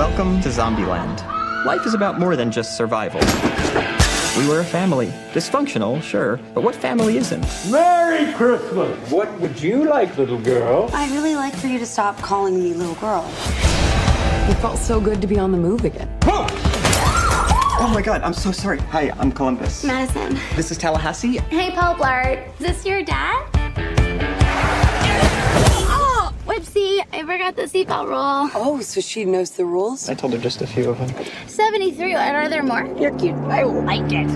Welcome to Zombieland. Life is about more than just survival. We were a family. Dysfunctional, sure, but what family isn't? Merry Christmas! What would you like, little girl? I'd really like for you to stop calling me little girl. It felt so good to be on the move again. Whoa! Oh my god, I'm so sorry. Hi, I'm Columbus. Madison. This is Tallahassee. Hey, Paul Blart. Is this your dad? Oh, whoopsie. I forgot the seatbelt rule. Oh, so she knows the rules? I told her just a few of them. 73. Are there more? You're cute. I like it.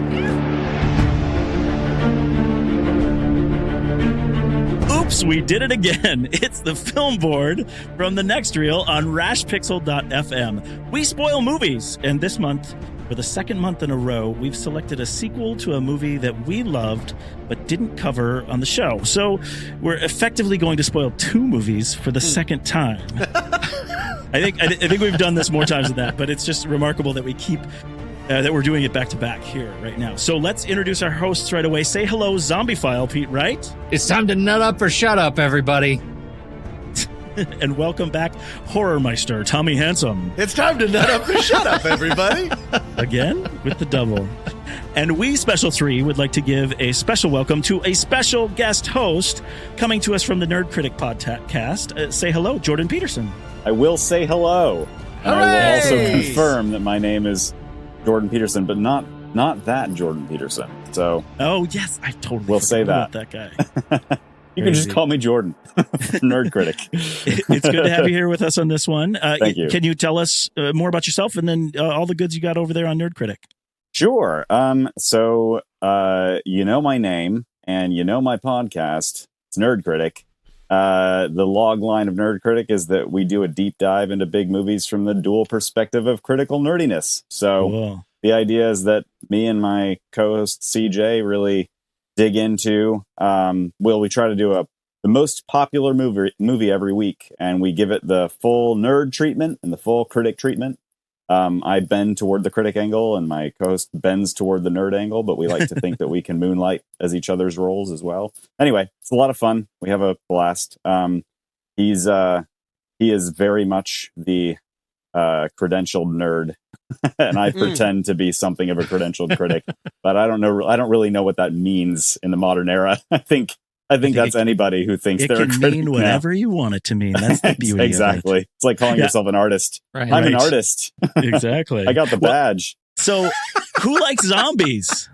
Oops, we did it again. It's the film board from the next reel on rashpixel.fm. We spoil movies, and this month, for the second month in a row, we've selected a sequel to a movie that we loved but didn't cover on the show. So we're effectively going to spoil two movies for the second time. I think we've done this more times than that, but it's just remarkable that we keep that we're doing it back to back here right now. So let's introduce our hosts right away. Say hello, Zombiephile, Pete Wright. It's time to nut up or shut up, everybody. And welcome back, Horror Meister, Tommy Handsome. It's time to nut up or shut up, everybody. Again, with the double. And we, Special 3, would like to give a special welcome to a special guest host coming to us from the Nerd Critic podcast. Say hello, Jordan Peterson. I will say hello. And I will also confirm that my name is Jordan Peterson, but not that Jordan Peterson. So, oh yes, I totally will say that. That guy. You can just call me Jordan, Nerd Critic. It's good to have you here with us on this one. Thank you. Can you tell us more about yourself and then all the goods you got over there on Nerd Critic? Sure. So you know my name and you know my podcast. It's Nerd Critic. The log line of Nerd Critic is that we do a deep dive into big movies from the dual perspective of critical nerdiness. So cool. The idea is that me and my co-host CJ really dig into, we try to do the most popular movie every week, and we give it the full nerd treatment and the full critic treatment. I bend toward the critic angle, and my co-host bends toward the nerd angle, but we like to think that we can moonlight as each other's roles as well. Anyway, it's a lot of fun. We have a blast. He is very much the credentialed nerd, and I pretend to be something of a credentialed critic, but I don't really know what that means in the modern era. I think that's anybody who thinks they're a critic. It can mean whatever you want it to mean. That's the beauty exactly. of it. It's like calling yourself an artist. Right. I'm an artist. Exactly. I got the badge. So who likes zombies?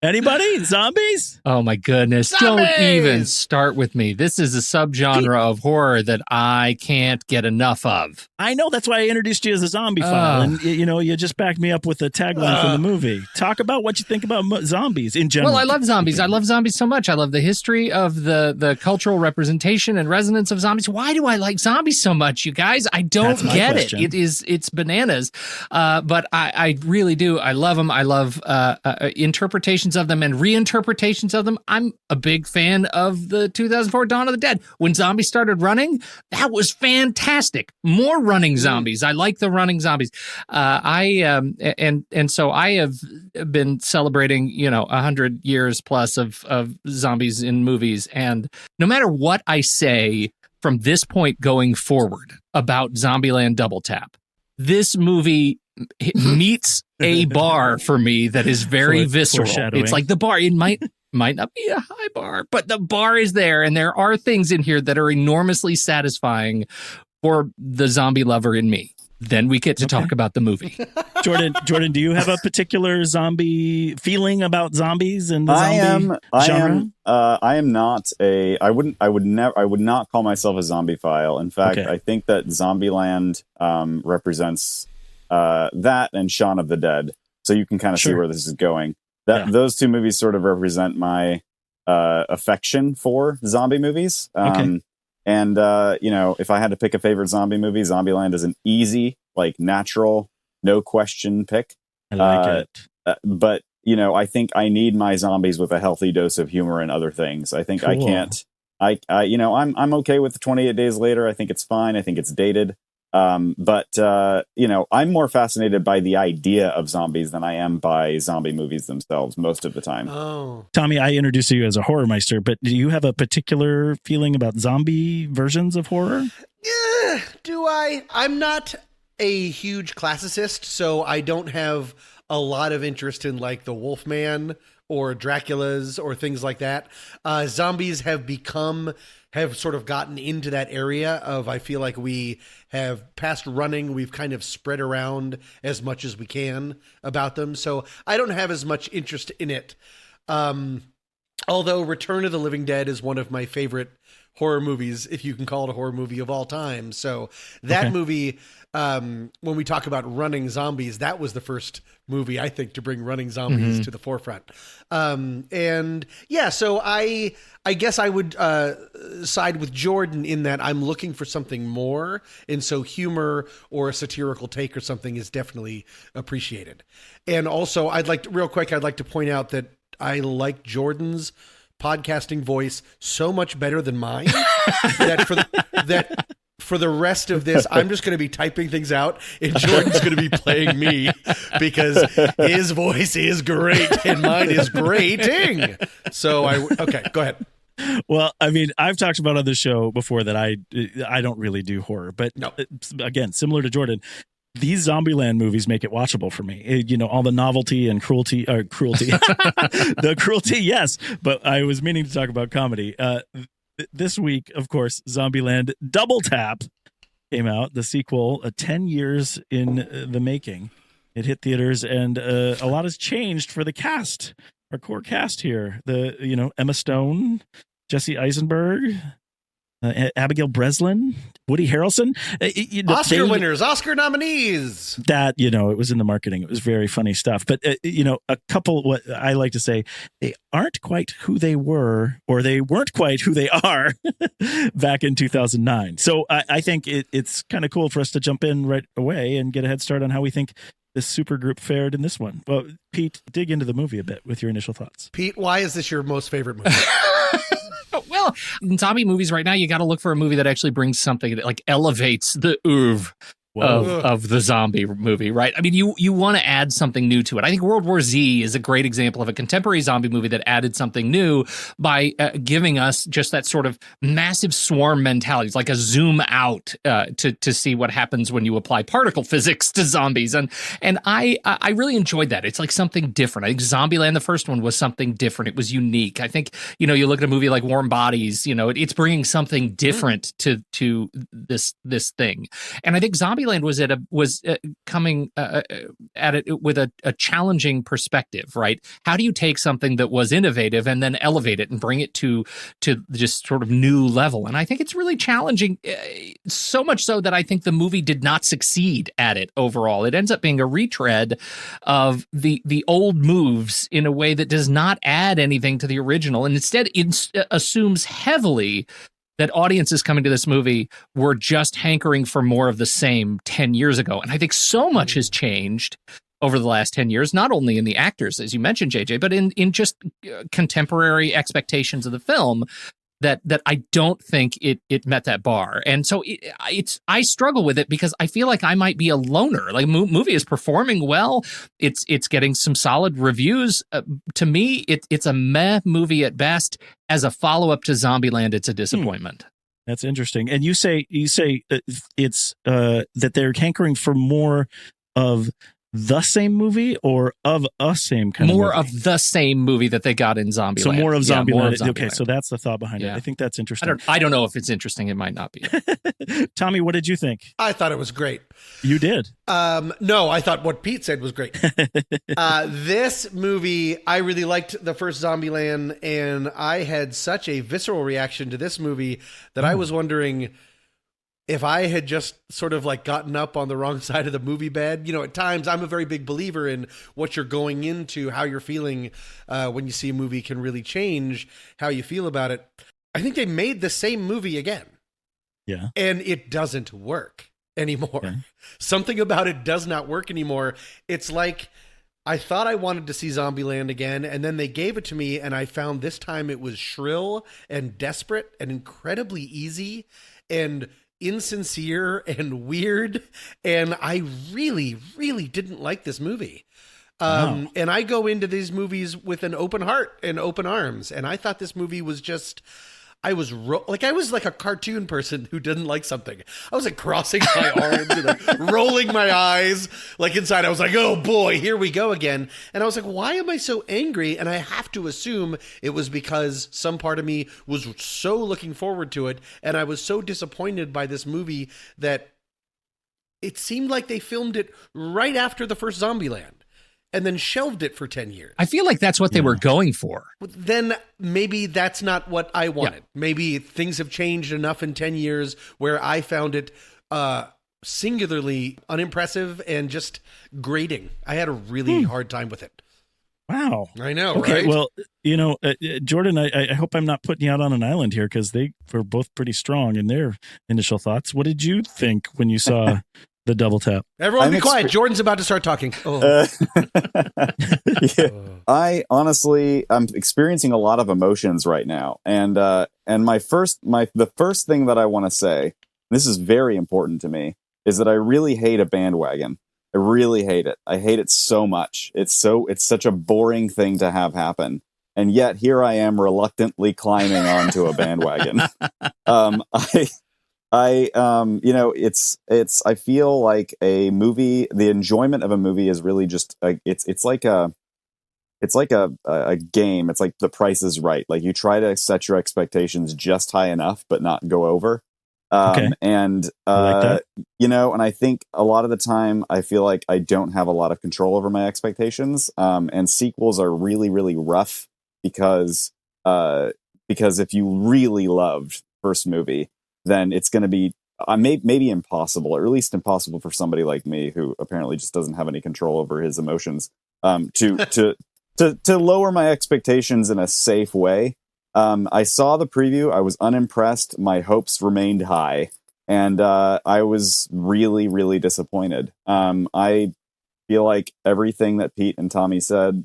Anybody? Zombies? Oh my goodness. Zombies! Don't even start with me. This is a subgenre of horror that I can't get enough of. I know, that's why I introduced you as a Zombiephile. And you just backed me up with the tagline from the movie. Talk about what you think about zombies in general. Well, I love zombies. I love zombies so much. I love the history of the cultural representation and resonance of zombies. Why do I like zombies so much, you guys? I don't get question. it. It's bananas. But I really do. I love them. I love interpretations of them and reinterpretations of them. I'm a big fan of the 2004 Dawn of the Dead. When zombies started running, that was fantastic. More running zombies. I like the running zombies. And so I have been celebrating, 100 years plus of zombies in movies. And no matter what I say from this point going forward about Zombieland Double Tap, this movie meets a bar for me that is very visceral. It's like the bar. It might not be a high bar, but the bar is there, and there are things in here that are enormously satisfying for the zombie lover in me. Then we get to talk about the movie. Jordan, do you have a particular zombie feeling about zombies and the zombie genre? I am not I would not call myself a zombiephile. In fact, I think that Zombieland represents that and Shaun of the Dead. So you can kind of see where this is going. Those two movies sort of represent my affection for zombie movies. And if I had to pick a favorite zombie movie, Zombieland is an easy, natural, no question pick. I like it. But I think I need my zombies with a healthy dose of humor and other things. I think I can't. I'm okay with the 28 Days Later. I think it's fine. I think it's dated. But I'm more fascinated by the idea of zombies than I am by zombie movies themselves most of the time. Oh, Tommy, I introduced you as a horror meister, but do you have a particular feeling about zombie versions of horror? do I? I'm not a huge classicist, so I don't have a lot of interest in like the Wolfman or Dracula's or things like that. Zombies have sort of gotten into that area of, I feel like we have past running. We've kind of spread around as much as we can about them. So I don't have as much interest in it. Although Return of the Living Dead is one of my favorite horror movies, if you can call it a horror movie, of all time. So that movie, when we talk about running zombies, that was the first movie, I think, to bring running zombies to the forefront. And yeah, so I guess I would side with Jordan in that I'm looking for something more. And so humor or a satirical take or something is definitely appreciated. And also, I'd like to point out that I like Jordan's podcasting voice so much better than mine that for the rest of this, I'm just going to be typing things out and Jordan's going to be playing me because his voice is great and mine is grating. So okay, go ahead. Well, I mean, I've talked about on the show before that I don't really do horror, but no. Again, similar to Jordan, these Zombieland movies make it watchable for me. All the novelty and cruelty, the cruelty, yes. But I was meaning to talk about comedy. This week, of course, Zombieland Double Tap came out, the sequel, 10 years in the making. It hit theaters, and a lot has changed for the cast, our core cast here. Emma Stone, Jesse Eisenberg, Abigail Breslin, Woody Harrelson, Oscar winners, Oscar nominees. That, it was in the marketing. It was very funny stuff. But, a couple, what I like to say, they aren't quite who they were, or they weren't quite who they are back in 2009. So I think it's kind of cool for us to jump in right away and get a head start on how we think this super group fared in this one. Well, Pete, dig into the movie a bit with your initial thoughts. Pete, why is this your most favorite movie? Well, in zombie movies right now, you got to look for a movie that actually brings something that like elevates the oeuvre of the zombie movie, right? I mean, you want to add something new to it. I think World War Z is a great example of a contemporary zombie movie that added something new by giving us just that sort of massive swarm mentality. It's like a zoom out to see what happens when you apply particle physics to zombies. And I really enjoyed that. It's like something different. I think Zombieland, the first one, was something different. It was unique. I think, you look at a movie like Warm Bodies, it's bringing something different to this thing. And I think Zombieland was coming at it with a challenging perspective, right? How do you take something that was innovative and then elevate it and bring it to just sort of new level? And I think it's really challenging, so much so that I think the movie did not succeed at it overall. It ends up being a retread of the old moves in a way that does not add anything to the original, and instead assumes heavily that audiences coming to this movie were just hankering for more of the same 10 years ago. And I think so much has changed over the last 10 years, not only in the actors, as you mentioned, JJ, but in just contemporary expectations of the film, that I don't think it met that bar. And so I struggle with it because I feel like I might be a loner. Like, movie is performing well. It's getting some solid reviews. To me, it's a meh movie at best. As a follow-up to Zombieland, it's a disappointment. That's interesting. And you say it's that they're hankering for more of the same movie or of a same kind more of movie? Of the same movie that they got in Zombieland. So more of Zombieland. Yeah, more of Zombieland. Okay, so that's the thought behind it. I think that's interesting. I don't know if it's interesting. It might not be. Tommy, what did you think? I thought it was great. You did? No, I thought what Pete said was great. This movie, I really liked the first Zombieland, and I had such a visceral reaction to this movie that I was wondering if I had just sort of like gotten up on the wrong side of the movie bed. At times I'm a very big believer in what you're going into, how you're feeling when you see a movie can really change how you feel about it. I think they made the same movie again. Yeah. And it doesn't work anymore. Okay. Something about it does not work anymore. It's like I thought I wanted to see Zombieland again, and then they gave it to me, and I found this time it was shrill and desperate and incredibly easy and insincere and weird, and I really, really didn't like this movie. And I go into these movies with an open heart and open arms, and I thought this movie was just I was I was like a cartoon person who didn't like something. I was like crossing my arms and like rolling my eyes. Like inside, I was like, oh boy, here we go again. And I was like, why am I so angry? And I have to assume it was because some part of me was so looking forward to it. And I was so disappointed by this movie that it seemed like they filmed it right after the first Zombieland and then shelved it for 10 years. I feel like that's what they were going for. Then maybe that's not what I wanted. Yeah. Maybe things have changed enough in 10 years where I found it singularly unimpressive and just grating. I had a really hard time with it. Wow. I know, okay, right? Well, Jordan, I hope I'm not putting you out on an island here because they were both pretty strong in their initial thoughts. What did you think when you saw the double tap? Everyone be quiet. Jordan's about to start talking. Oh. I honestly, I'm experiencing a lot of emotions right now. And the first thing that I want to say, this is very important to me, is that I really hate a bandwagon. I really hate it. I hate it so much. It's such a boring thing to have happen. And yet here I am reluctantly climbing onto a bandwagon. I feel like a movie, the enjoyment of a movie is really just, it's like a game. It's like The Price is Right. Like you try to set your expectations just high enough, but not go over. And I think a lot of the time I feel like I don't have a lot of control over my expectations. And sequels are really, really rough because if you really loved the first movie, then it's going to be maybe impossible, or at least impossible for somebody like me who apparently just doesn't have any control over his emotions, to lower my expectations in a safe way. I saw the preview. I was unimpressed. My hopes remained high, and I was really, really disappointed. I feel like everything that Pete and Tommy said,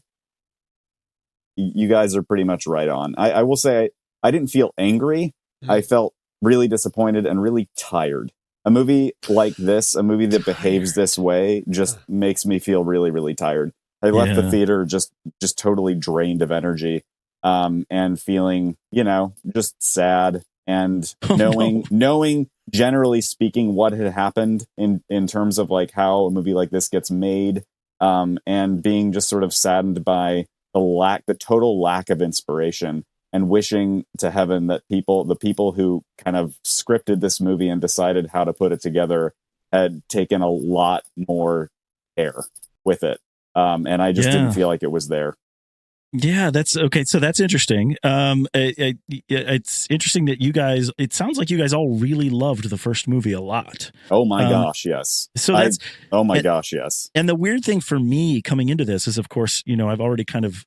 you guys are pretty much right on. I will say I didn't feel angry. I felt really disappointed and really tired. A movie like this, a movie that behaves this way, just makes me feel really, really tired. I left the theater just totally drained of energy. And feeling, just sad, and knowing generally speaking what had happened in terms of like how a movie like this gets made, and being just sort of saddened by the total lack of inspiration, and wishing to heaven that the people who kind of scripted this movie and decided how to put it together had taken a lot more care with it. And I just didn't feel like it was there. Yeah, that's okay. So that's interesting. It's interesting that it sounds like you guys all really loved the first movie a lot. Oh my gosh, yes. So gosh, yes. And the weird thing for me coming into this is, of course, I've already kind of,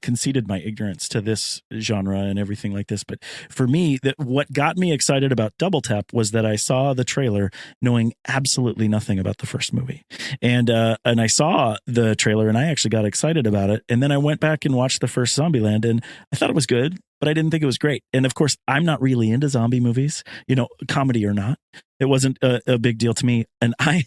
conceded my ignorance to this genre and everything like this. But for me, what got me excited about Double Tap was that I saw the trailer knowing absolutely nothing about the first movie. And I saw the trailer and I actually got excited about it. And then I went back and watched the first Zombieland, and I thought it was good, but I didn't think it was great. And of course, I'm not really into zombie movies, comedy or not. It wasn't a big deal to me. And I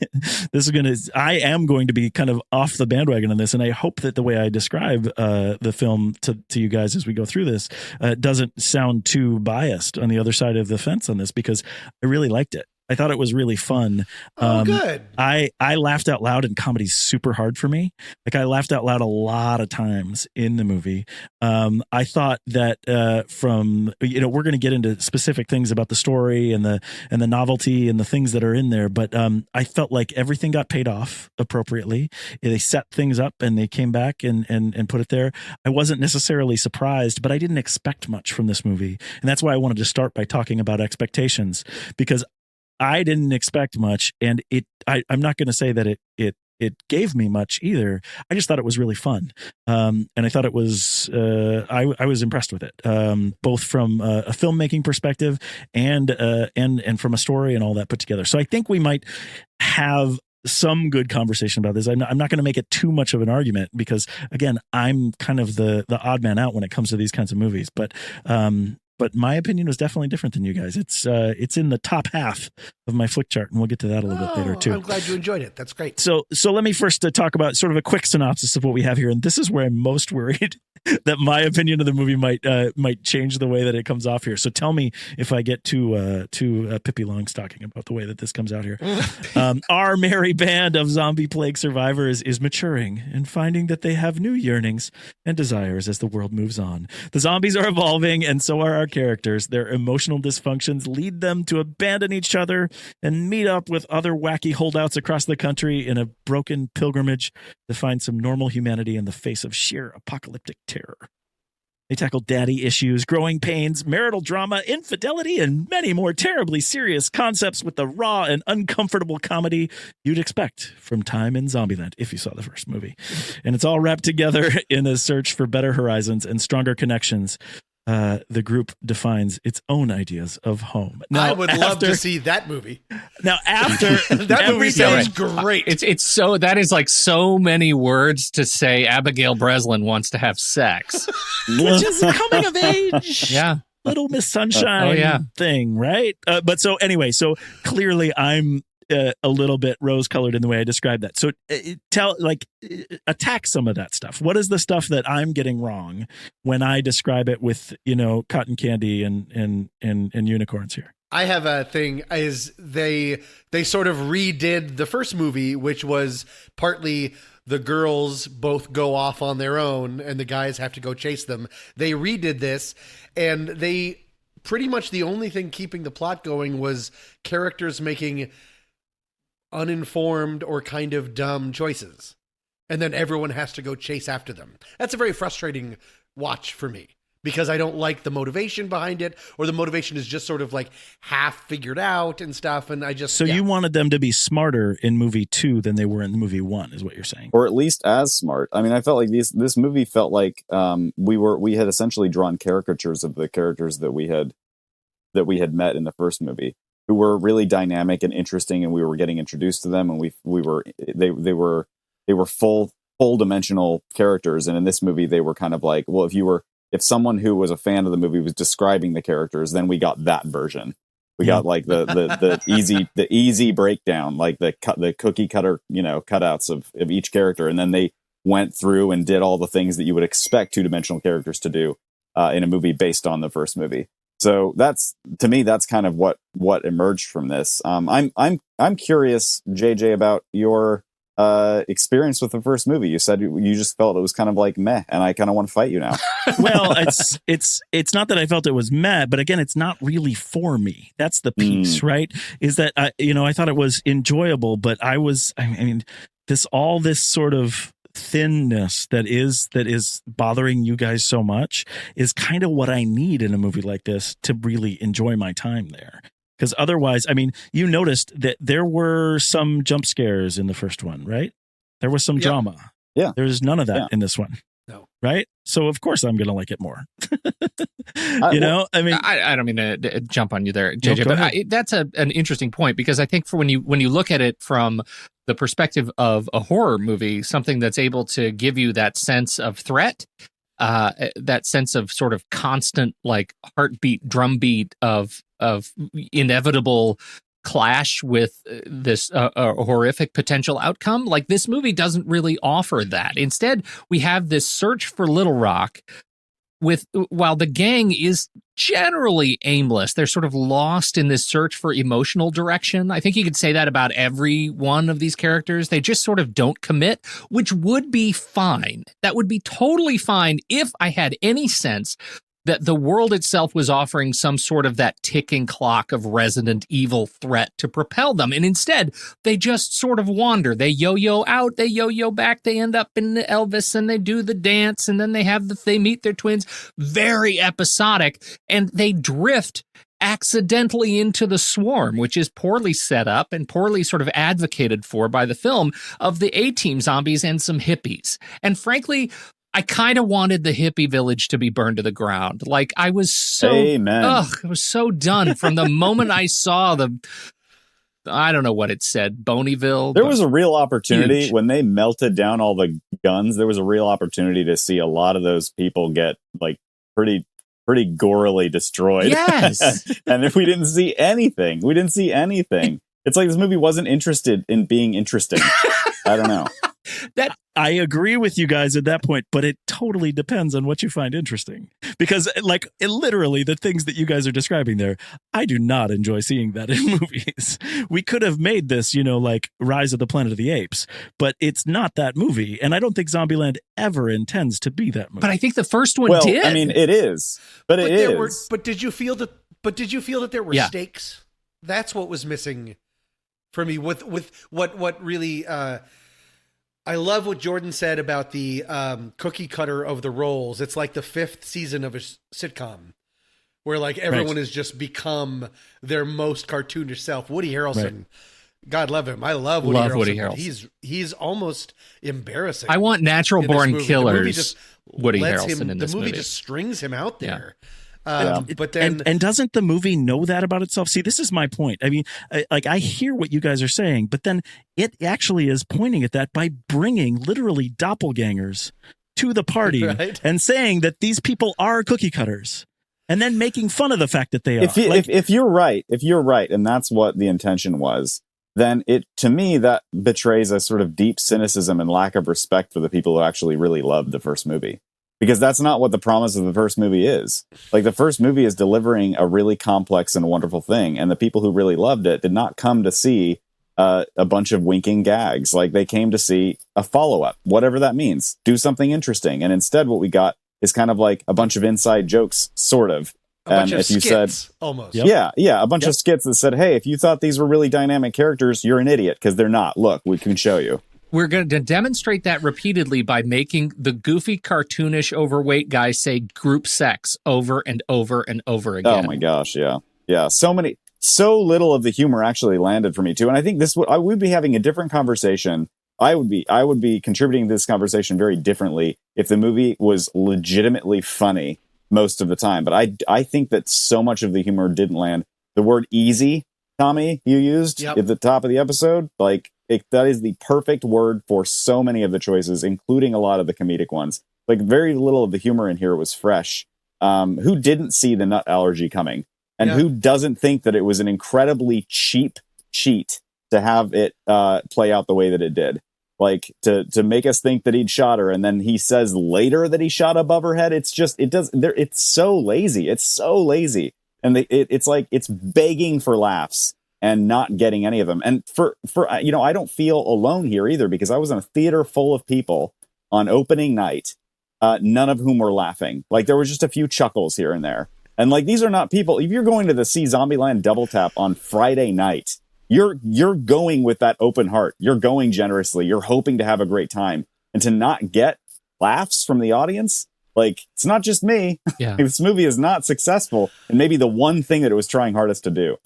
am going to be kind of off the bandwagon on this. And I hope that the way I describe the film to you guys as we go through this doesn't sound too biased on the other side of the fence on this, because I really liked it. I thought it was really fun. Good. I laughed out loud, and comedy's super hard for me. Like I laughed out loud a lot of times in the movie. I thought that we're going to get into specific things about the story and the novelty and the things that are in there. But I felt like everything got paid off appropriately. They set things up and they came back and put it there. I wasn't necessarily surprised, but I didn't expect much from this movie. And that's why I wanted to start by talking about expectations, because I didn't expect much, and I'm not going to say that it gave me much either. I just thought it was really fun, and I thought it was I was impressed with it, both from a filmmaking perspective and from a story and all that put together. So I think we might have some good conversation about this. I'm not going to make it too much of an argument, because again, I'm kind of the odd man out when it comes to these kinds of movies. But but my opinion was definitely different than you guys. It's in the top half of my flick chart, and we'll get to that a little bit later too. I'm glad you enjoyed it. That's great. So let me first talk about sort of a quick synopsis of what we have here, and this is where I'm most worried that my opinion of the movie might change the way that it comes off here. So tell me if I get too Pippi Longstocking about the way that this comes out here. Our merry band of zombie plague survivors is maturing and finding that they have new yearnings and desires as the world moves on. The zombies are evolving, and so are our characters. Their emotional dysfunctions lead them to abandon each other and meet up with other wacky holdouts across the country in a broken pilgrimage to find some normal humanity in the face of sheer apocalyptic terror. They tackle daddy issues, growing pains, marital drama, infidelity, and many more terribly serious concepts with the raw and uncomfortable comedy you'd expect from time in Zombieland if you saw the first movie. And it's all wrapped together in a search for better horizons and stronger connections. The group defines its own ideas of home. Now, I would love to see that movie. Now, after that movie sounds great. It's so, that is like so many words to say Abigail Breslin wants to have sex. Which is a coming of age. Yeah. Little Miss Sunshine thing, right? But so anyway, so clearly I'm a little bit rose-colored in the way I described that. So attack some of that stuff. What is the stuff that I'm getting wrong when I describe it with, cotton candy and unicorns here? I have a thing is they sort of redid the first movie, which was partly the girls both go off on their own and the guys have to go chase them. They redid this, and they pretty much the only thing keeping the plot going was characters making uninformed or kind of dumb choices. And then everyone has to go chase after them. That's a very frustrating watch for me, because I don't like the motivation behind it, or the motivation is just sort of like half figured out and stuff. And I just, so you wanted them to be smarter in movie 2 than they were in movie 1 is what you're saying. Or at least as smart. I mean, I felt like this movie felt like we had essentially drawn caricatures of the characters that we had met in the first movie, who were really dynamic and interesting, and we were getting introduced to them, and they were full dimensional characters. And in this movie, they were kind of like, well, if someone who was a fan of the movie was describing the characters, then we got that version. We got like the easy breakdown, like the cookie cutter, cutouts of each character, and then they went through and did all the things that you would expect two-dimensional characters to do in a movie based on the first movie. So that's kind of what emerged from this. I'm curious, JJ, about your experience with the first movie. You said you just felt it was kind of like meh, and I kind of want to fight you now. Well, it's not that I felt it was meh, but again, it's not really for me. That's the piece, right? Is that I thought it was enjoyable, but this sort of thinness that is bothering you guys so much is kind of what I need in a movie like this to really enjoy my time there. Because otherwise, you noticed that there were some jump scares in the first one, right? There was some drama. Yeah. There's none of that in this one. No. Right? So of course I'm going to like it more. I don't mean to jump on you there, JJ, but that's an interesting point, because I think for when you look at it from the perspective of a horror movie, something that's able to give you that sense of threat, that sense of sort of constant like heartbeat, drumbeat of inevitable clash with this horrific potential outcome. Like, this movie doesn't really offer that. Instead, we have this search for Little Rock while the gang is generally aimless. They're sort of lost in this search for emotional direction. I think you could say that about every one of these characters. They just sort of don't commit, which would be fine. That would be totally fine if I had any sense that the world itself was offering some sort of that ticking clock of Resident Evil threat to propel them. And instead, they just sort of wander. They yo-yo out, they yo-yo back, they end up in Elvis, and they do the dance, and then they meet their twins. Very episodic, and they drift accidentally into the swarm, which is poorly set up and poorly sort of advocated for by the film, of the A-Team zombies and some hippies. And frankly, I kind of wanted the hippie village to be burned to the ground. Like, I was so, I was so done from the moment I saw I don't know what it said, Boneyville. There was a real opportunity when they melted down all the guns. There was a real opportunity to see a lot of those people get like pretty pretty gorily destroyed. Yes. And if we didn't see anything, it's like this movie wasn't interested in being interesting. I don't know. That I agree with you guys at that point, but it totally depends on what you find interesting. Because literally the things that you guys are describing there, I do not enjoy seeing that in movies. We could have made this, like Rise of the Planet of the Apes, but it's not that movie. And I don't think Zombieland ever intends to be that movie. But I think the first one did. I mean, it is. But it is. But did you feel that there were stakes? That's what was missing for me with what really I love what Jordan said about the cookie cutter of the roles. It's like the 5th season of a sitcom where like everyone has just become their most cartoonish self. Woody Harrelson, God love him. I love Woody Harrelson. He's almost embarrassing. I want Natural Born Killers. Woody Harrelson in this movie. The movie just strings him out there. But then, and doesn't the movie know that about itself? See, this is my point. I mean, I hear what you guys are saying, but then it actually is pointing at that by bringing literally doppelgangers to the party and saying that these people are cookie cutters, and then making fun of the fact that they are. If you're right, and that's what the intention was, then to me that betrays a sort of deep cynicism and lack of respect for the people who actually really loved the first movie. Because that's not what the promise of the first movie is. Like, the first movie is delivering a really complex and wonderful thing. And the people who really loved it did not come to see a bunch of winking gags. Like, they came to see a follow-up, whatever that means. Do something interesting. And instead what we got is kind of like a bunch of inside jokes, sort of. A bunch of skits, almost. Yeah, a bunch of skits that said, hey, if you thought these were really dynamic characters, you're an idiot, because they're not. Look, we can show you. We're going to demonstrate that repeatedly by making the goofy, cartoonish, overweight guy say group sex over and over and over again. Oh my gosh, yeah. So little of the humor actually landed for me too. And I think I would be having a different conversation. I would be contributing to this conversation very differently if the movie was legitimately funny most of the time. But I think that so much of the humor didn't land. The word easy, Tommy, you used at the top of the episode, that is the perfect word for so many of the choices, including a lot of the comedic ones. Like, very little of the humor in here was fresh. Who didn't see the nut allergy coming? And who doesn't think that it was an incredibly cheap cheat to have it play out the way that it did? Like, to make us think that he'd shot her, and then he says later that he shot above her head. It's so lazy. It's so lazy. And it's like it's begging for laughs and not getting any of them. And for I don't feel alone here either, because I was in a theater full of people on opening night, none of whom were laughing. Like, there were just a few chuckles here and there. And like, these are not people. If you're going to the see Zombieland Double Tap on Friday night, you're going with that open heart. You're going generously. You're hoping to have a great time. And to not get laughs from the audience, like, it's not just me. Yeah. This movie is not successful. And maybe the one thing that it was trying hardest to do.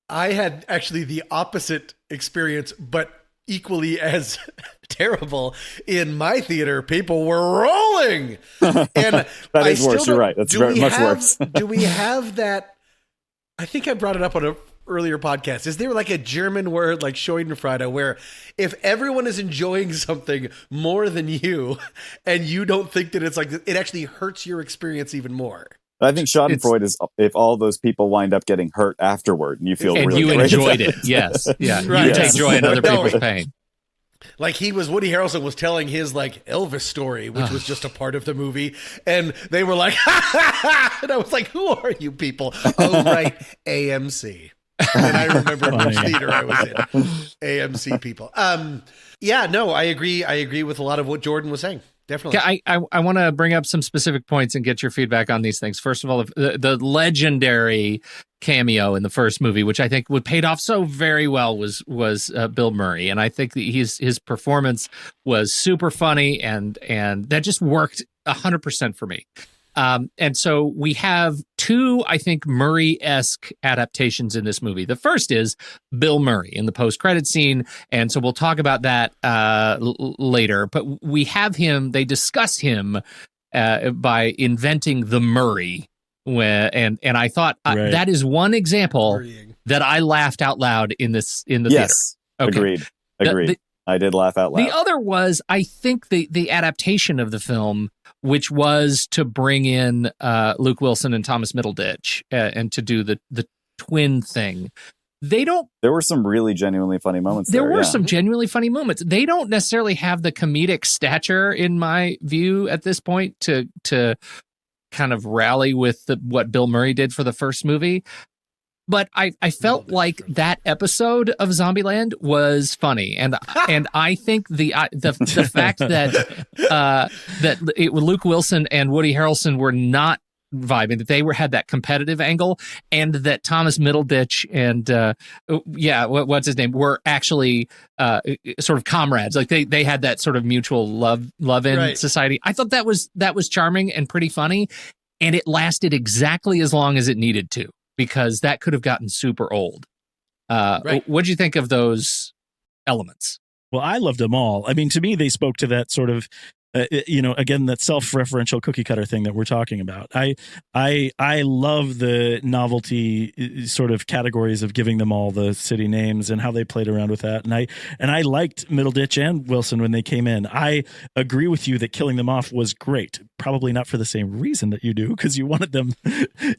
I had actually the opposite experience, but equally as terrible. In my theater, people were rolling. And that is worse. You're right. That's very much worse. Do we have that? I think I brought it up on an earlier podcast. Is there like a German word like Schadenfreude, where if everyone is enjoying something more than you and you don't think that it's like, it actually hurts your experience even more? I think Schadenfreude is if all those people wind up getting hurt afterward, and you feel and really you great. enjoyed it. Yes, yeah, right. You take joy in other people's pain. Like, Woody Harrelson was telling his like Elvis story, which was just a part of the movie, and they were like, and I was like, "Who are you people?" Oh, right, AMC. And I remember which theater I was in. AMC people. Yeah, no, I agree. I agree with a lot of what Jordan was saying. Definitely. I want to bring up some specific points and get your feedback on these things. First of all, the legendary cameo in the first movie, which I think would paid off so very well, was Bill Murray, and I think that his performance was super funny, and that just worked 100% for me. And so we have two, I think, Murray-esque adaptations in this movie. The first is Bill Murray in the post-credit scene, and so we'll talk about that later. But we have him, they discuss him by inventing the Murray. And I thought that is one example that I laughed out loud in the theater. Okay. Agreed. I did laugh out loud. The other was, I think the adaptation of the film which was to bring in Luke Wilson and Thomas Middleditch and to do the twin thing. There were some really genuinely funny moments. There were some genuinely funny moments. They don't necessarily have the comedic stature, in my view, at this point to kind of rally with what Bill Murray did for the first movie. But I felt like that episode of Zombieland was funny, and I think the fact that Luke Wilson and Woody Harrelson were not vibing, that they had that competitive angle, and that Thomas Middleditch and what's his name were actually sort of comrades, like they had that sort of mutual love in society. I thought that was charming and pretty funny, and it lasted exactly as long as it needed to, because that could have gotten super old. What'd you think of those elements? Well, I loved them all. I mean, to me, they spoke to that sort of, again, that self-referential cookie cutter thing that we're talking about. I love the novelty sort of categories of giving them all the city names and how they played around with that. And I liked Middleditch and Wilson when they came in. I agree with you that killing them off was great. Probably not for the same reason that you do, because you wanted them,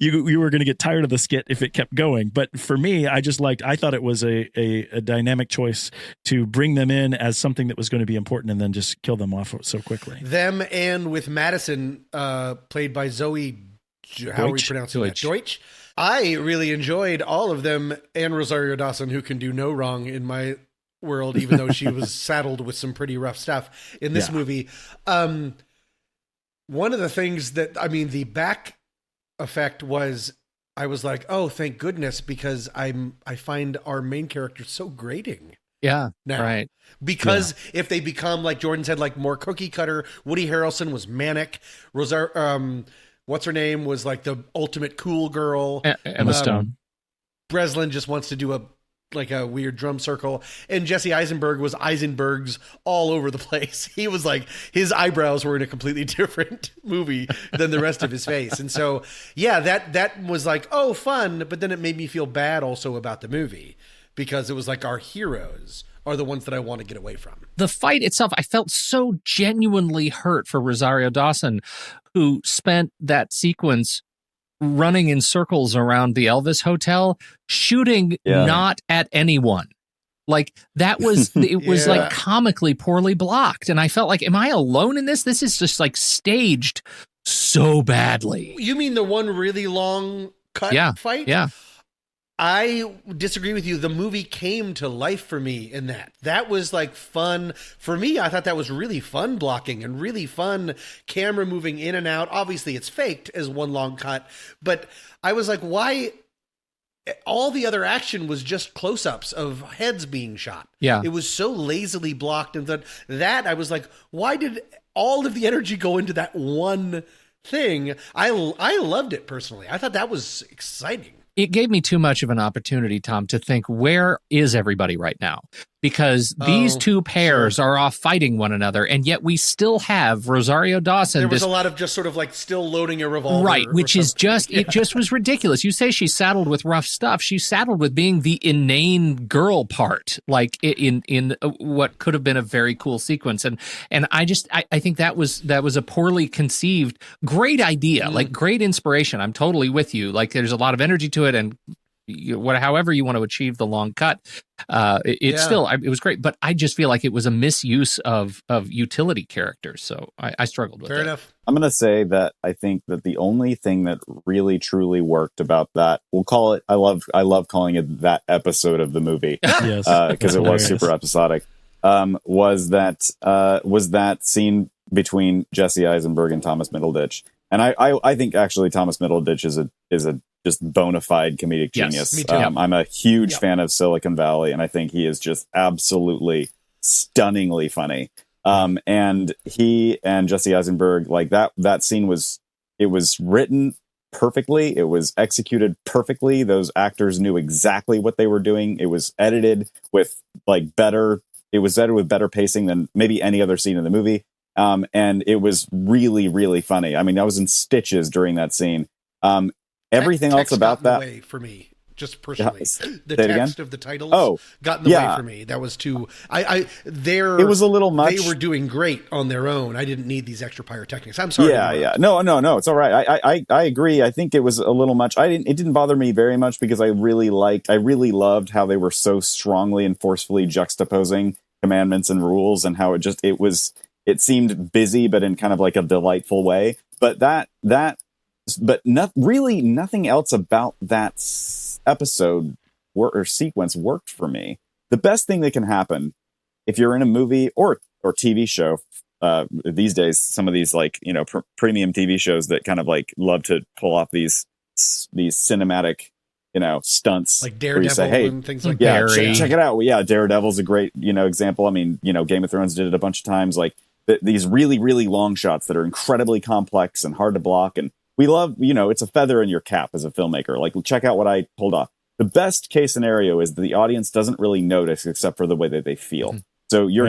you were going to get tired of the skit if it kept going. But for me, I thought it was a dynamic choice to bring them in as something that was going to be important and then just kill them off so quickly. Them, and with Madison, played by Zoe, how are we pronouncing that? Deutsch. I really enjoyed all of them, and Rosario Dawson, who can do no wrong in my world, even though she was saddled with some pretty rough stuff in this movie. One of the things that, the back effect was, I was like, oh, thank goodness, because I find our main character so grating. Yeah, now. Right. Because if they become, like Jordan said, like more cookie cutter, Woody Harrelson was manic. What's her name was like the ultimate cool girl. Emma Stone. Breslin just wants to do a weird drum circle. And Jesse Eisenberg was Eisenberg's all over the place. He was like, his eyebrows were in a completely different movie than the rest of his face. And so, yeah, that was like, oh, fun. But then it made me feel bad also about the movie, because it was like our heroes are the ones that I want to get away from. The fight itself, I felt so genuinely hurt for Rosario Dawson, who spent that sequence running in circles around the Elvis Hotel, shooting not at anyone. Like that was, it was like comically poorly blocked. And I felt like, am I alone in this? This is just like staged so badly. You mean the one really long cut fight? Yeah. I disagree with you. The movie came to life for me in that. That was like fun. For me, I thought that was really fun blocking and really fun camera moving in and out. Obviously, it's faked as one long cut. But I was like, why? All the other action was just close-ups of heads being shot. Yeah. It was so lazily blocked. And that I was like, why did all of the energy go into that one thing? I loved it personally. I thought that was exciting. It gave me too much of an opportunity, Tom, to think, where is everybody right now? Because these two pairs are off fighting one another, and yet we still have Rosario Dawson. There was a lot of just sort of like still loading a revolver. Right, which is just, it just was ridiculous. You say she's saddled with rough stuff. She's saddled with being the inane girl part, like in what could have been a very cool sequence. And I think that was a poorly conceived, great idea, like great inspiration. I'm totally with you. Like there's a lot of energy to it, and however you want to achieve the long cut, it was great, but I just feel like it was a misuse of utility characters, so I struggled with it. Fair enough. I'm gonna say that I think that the only thing that really truly worked about that, we'll call it, I love calling it that episode of the movie, because it was super episodic, was that scene between Jesse Eisenberg and Thomas Middleditch. And I think actually Thomas Middleditch is a just bona fide comedic genius. Me too. I'm a huge fan of Silicon Valley, and I think he is just absolutely stunningly funny. And he and Jesse Eisenberg, like that scene was written perfectly. It was executed perfectly. Those actors knew exactly what they were doing. It was edited with better pacing than maybe any other scene in the movie. And it was really, really funny. I mean, I was in stitches during that scene. Everything else about that for me just personally. Yeah. The Say it text again? of the titles got in the way for me. That was too. It was a little much. They were doing great on their own. I didn't need these extra pyrotechnics. I'm sorry. Yeah. No, it's all right. I agree. I think it was a little much. It didn't bother me very much because I really loved how they were so strongly and forcefully juxtaposing commandments and rules, and how it seemed busy, but in kind of like a delightful way. But nothing else about that episode or sequence worked for me. The best thing that can happen if you're in a movie or TV show these days, some of these premium TV shows that kind of like love to pull off these cinematic stunts, like Daredevil and things like that. Yeah, check it out. Yeah, Daredevil's a great example. I mean, Game of Thrones did it a bunch of times. Like these really, really long shots that are incredibly complex and hard to block. And we love, it's a feather in your cap as a filmmaker. Like, check out what I pulled off. The best case scenario is that the audience doesn't really notice except for the way that they feel. So you're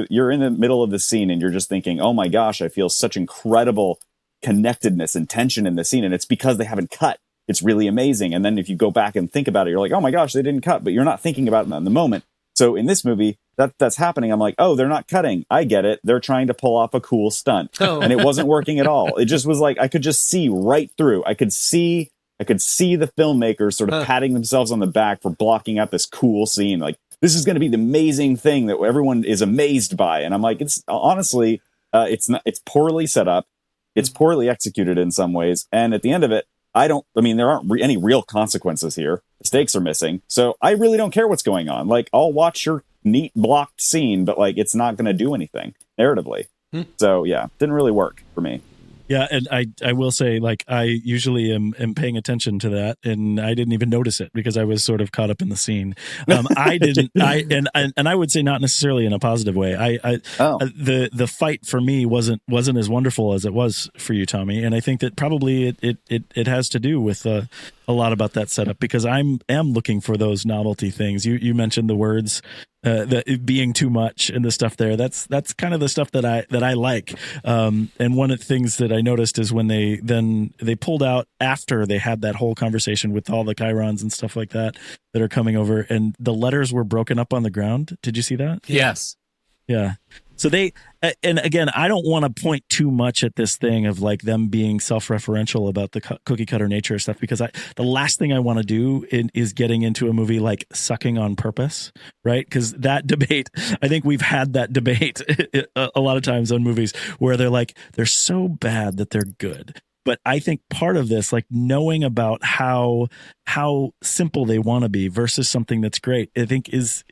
you're in the middle of the scene and you're just thinking, oh my gosh, I feel such incredible connectedness and tension in the scene. And it's because they haven't cut. It's really amazing. And then if you go back and think about it, you're like, oh my gosh, they didn't cut, but you're not thinking about it in the moment. So in this movie, that's happening. I'm like, oh, they're not cutting. I get it. They're trying to pull off a cool stunt. And it wasn't working at all. It just was like, I could just see right through. I could see the filmmakers sort of patting themselves on the back for blocking out this cool scene. Like, this is going to be the amazing thing that everyone is amazed by. And I'm like, it's honestly, it's poorly set up. It's poorly executed in some ways. And at the end of it, there aren't any real consequences here. The stakes are missing. So I really don't care what's going on. Like, I'll watch your neat blocked scene, but like, it's not going to do anything narratively. So yeah, didn't really work for me. Yeah, and I will say, like, I usually am paying attention to that, and I didn't even notice it because I was sort of caught up in the scene. I didn't. I would say not necessarily in a positive way. The fight for me wasn't as wonderful as it was for you, Tommy, and I think that probably it has to do with a lot about that setup, because I am looking for those novelty things. You mentioned the words. That being too much and the stuff there, that's kind of the stuff that I like. And one of the things that I noticed is when they pulled out after they had that whole conversation with all the chyrons and stuff like that are coming over, and the letters were broken up on the ground. Did you see that? Yes. Yeah. So and again, I don't want to point too much at this thing of like them being self-referential about the cookie cutter nature of stuff, because the last thing I want to do is getting into a movie like Sucking on Purpose, right? Because that debate, I think we've had that debate a lot of times on movies where they're so bad that they're good. But I think part of this, like knowing about how simple they want to be versus something that's great, I think is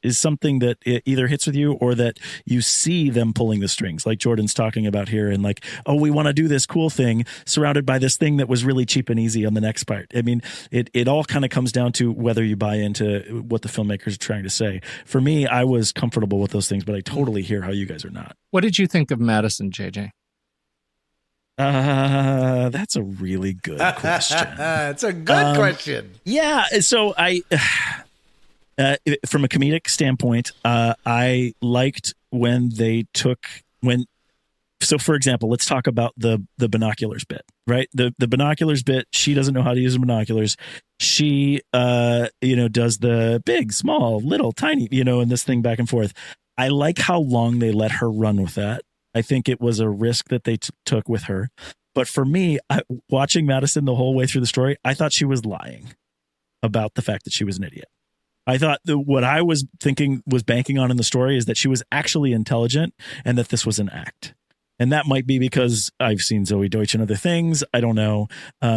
something that it either hits with you or that you see them pulling the strings, like Jordan's talking about here, and like, oh, we want to do this cool thing surrounded by this thing that was really cheap and easy on the next part. I mean, it all kind of comes down to whether you buy into what the filmmakers are trying to say. For me, I was comfortable with those things, but I totally hear how you guys are not. What did you think of Madison, JJ? That's a really good question. It's a good question. Yeah. So from a comedic standpoint, I liked when so for example, let's talk about the binoculars bit, right? The binoculars bit, she doesn't know how to use the binoculars. She, does the big, small, little, tiny, and this thing back and forth. I like how long they let her run with that. I think it was a risk that they took with her. But for me, watching Madison the whole way through the story, I thought she was lying about the fact that she was an idiot. I thought that what I was thinking was banking on in the story is that she was actually intelligent and that this was an act. And that might be because I've seen Zoe Deutsch and other things. I don't know.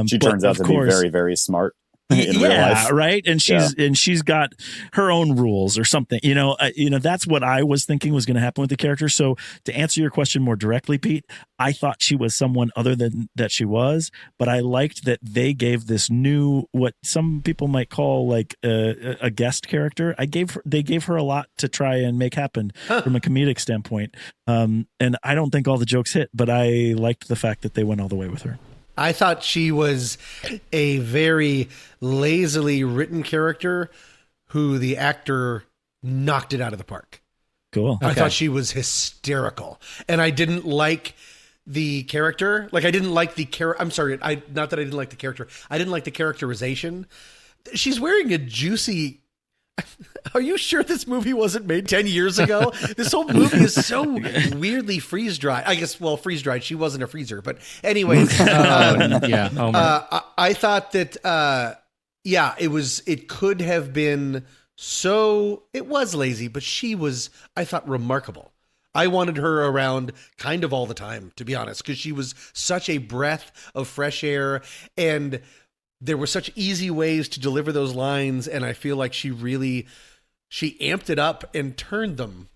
She turns out to be very, very smart. In real life. Right. And she's got her own rules or something, that's what I was thinking was going to happen with the character. So to answer your question more directly, Pete, I thought she was someone other than that she was, but I liked that they gave this new, what some people might call like a guest character. They gave her a lot to try and make happen from a comedic standpoint. And I don't think all the jokes hit, but I liked the fact that they went all the way with her. I thought she was a very lazily written character who the actor knocked it out of the park. Cool. I thought she was hysterical. And I didn't like the character. Like, I didn't like the character. I'm sorry. Not that I didn't like the character. I didn't like the characterization. She's wearing a juicy. Are you sure this movie wasn't made 10 years ago? This whole movie is so weirdly freeze dried. I guess, well, freeze dried. She wasn't a freezer, but anyways. I thought that, it could have been it was lazy, but she was, I thought, remarkable. I wanted her around kind of all the time, to be honest, because she was such a breath of fresh air, and there were such easy ways to deliver those lines, and I feel like she amped it up and turned them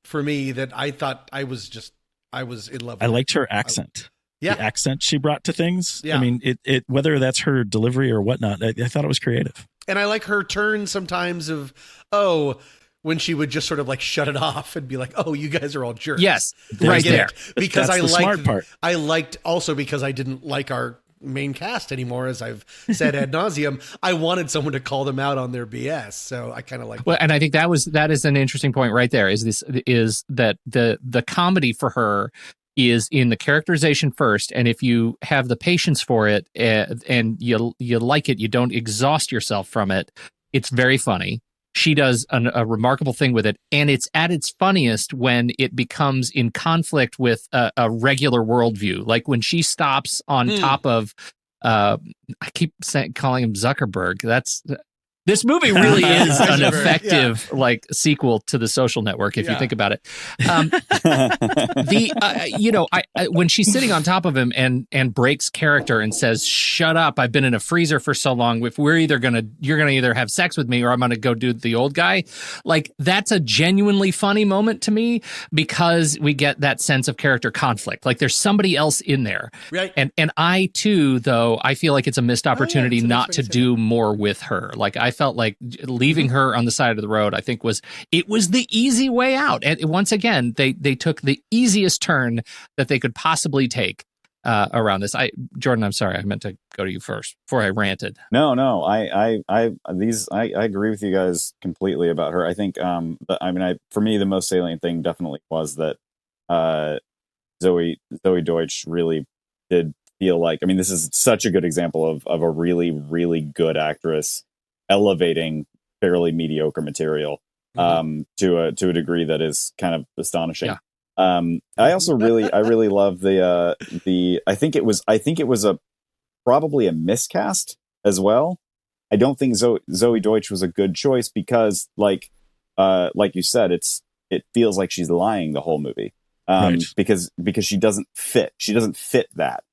for me that I thought I was in love with. I liked her accent. The accent she brought to things. Yeah. I mean, it whether that's her delivery or whatnot, I thought it was creative. And I like her turn sometimes of, when she would just sort of like shut it off and be like, "Oh, you guys are all jerks." Yes, right there. Because that's I the liked smart part. I liked also because I didn't like our main cast anymore, as I've said ad nauseum. I wanted someone to call them out on their BS, so I kind of like. Well, and I think that is an interesting point right there. Is that the comedy for her is in the characterization first, and if you have the patience for it and you like it, you don't exhaust yourself from it. It's very funny. She does a remarkable thing with it, and it's at its funniest when it becomes in conflict with a regular worldview. Like when she stops on top of, I keep calling him Zuckerberg. This movie really is an effective sequel to The Social Network, if you think about it. When she's sitting on top of him and breaks character and says, "Shut up! I've been in a freezer for so long. If you're gonna either have sex with me or I'm gonna go do the old guy." Like that's a genuinely funny moment to me because we get that sense of character conflict. Like there's somebody else in there, right? And I too, though, I feel like it's a missed opportunity not to do more with her. Like I felt like leaving her on the side of the road, I think was the easy way out. And once again, they took the easiest turn that they could possibly take around this. Jordan, I'm sorry, I meant to go to you first before I ranted. No, I agree with you guys completely about her. I think, for me, the most salient thing definitely was that Zoe Deutsch really did feel like, this is such a good example of a really, really good actress elevating fairly mediocre material to a degree that is kind of astonishing. Yeah. I also really love the I think it was probably a miscast as well. I don't think Zoe Deutsch was a good choice because like you said, it feels like she's lying the whole movie. Right. Because she doesn't fit. She doesn't fit that.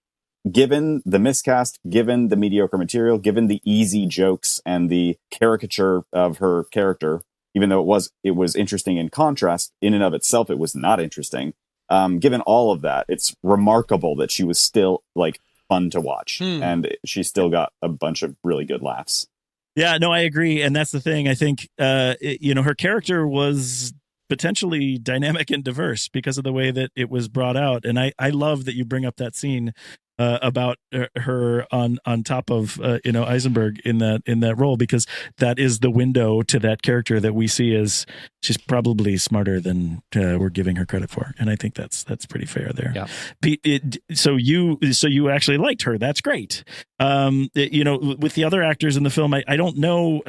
Given the miscast, given the mediocre material, given the easy jokes and the caricature of her character, even though it was interesting in contrast, in and of itself, it was not interesting. Given all of that, it's remarkable that she was still like fun to watch, and she still got a bunch of really good laughs. Yeah, no, I agree, and that's the thing. I think her character was potentially dynamic and diverse because of the way that it was brought out, and I love that you bring up that scene about her on top of Eisenberg in that role, because that is the window to that character that we see as she's probably smarter than we're giving her credit for, and I think that's pretty fair there. Yeah. Pete, so you actually liked her. That's great. With the other actors in the film, I don't know.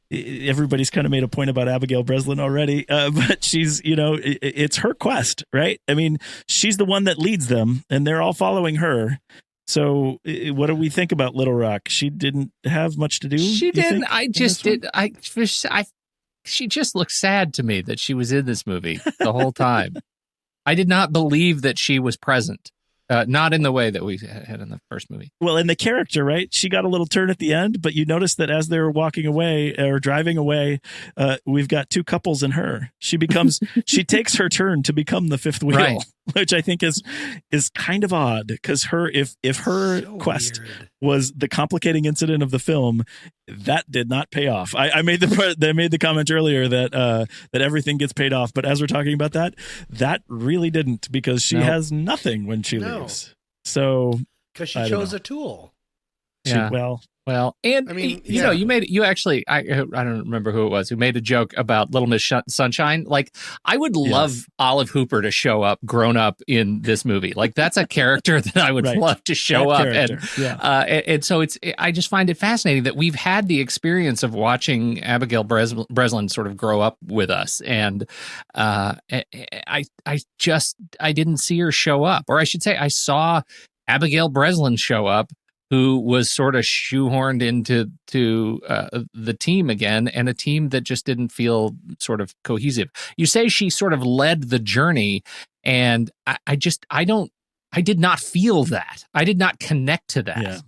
Everybody's kind of made a point about Abigail Breslin already, but she's, it's her quest, right? She's the one that leads them and they're all following her. So what do we think about Little Rock? She didn't have much to do. She didn't. She just looked sad to me that she was in this movie the whole time. I did not believe that she was present. Not in the way that we had in the first movie. Well, in the character, right? She got a little turn at the end, but you notice that as they were walking away or driving away, we've got two couples in her. She takes her turn to become the fifth wheel, right, which I think is kind of odd because if her quest was the complicating incident of the film, that did not pay off. I made the comment earlier that everything gets paid off, but as we're talking about that really didn't, because she has nothing when she leaves. So because she chose a tool. Well, Well, and I mean, you know, you actually, I don't remember who it was who made a joke about Little Miss Sunshine. Like, I would love Olive Hooper to show up grown up in this movie. Like, that's a character that I would love to show up. And so I just find it fascinating that we've had the experience of watching Abigail Breslin sort of grow up with us. And I didn't see her show up, or I should say I saw Abigail Breslin show up, who was sort of shoehorned into the team again, and a team that just didn't feel sort of cohesive. You say she sort of led the journey, and I did not feel that. I did not connect to that. Yeah.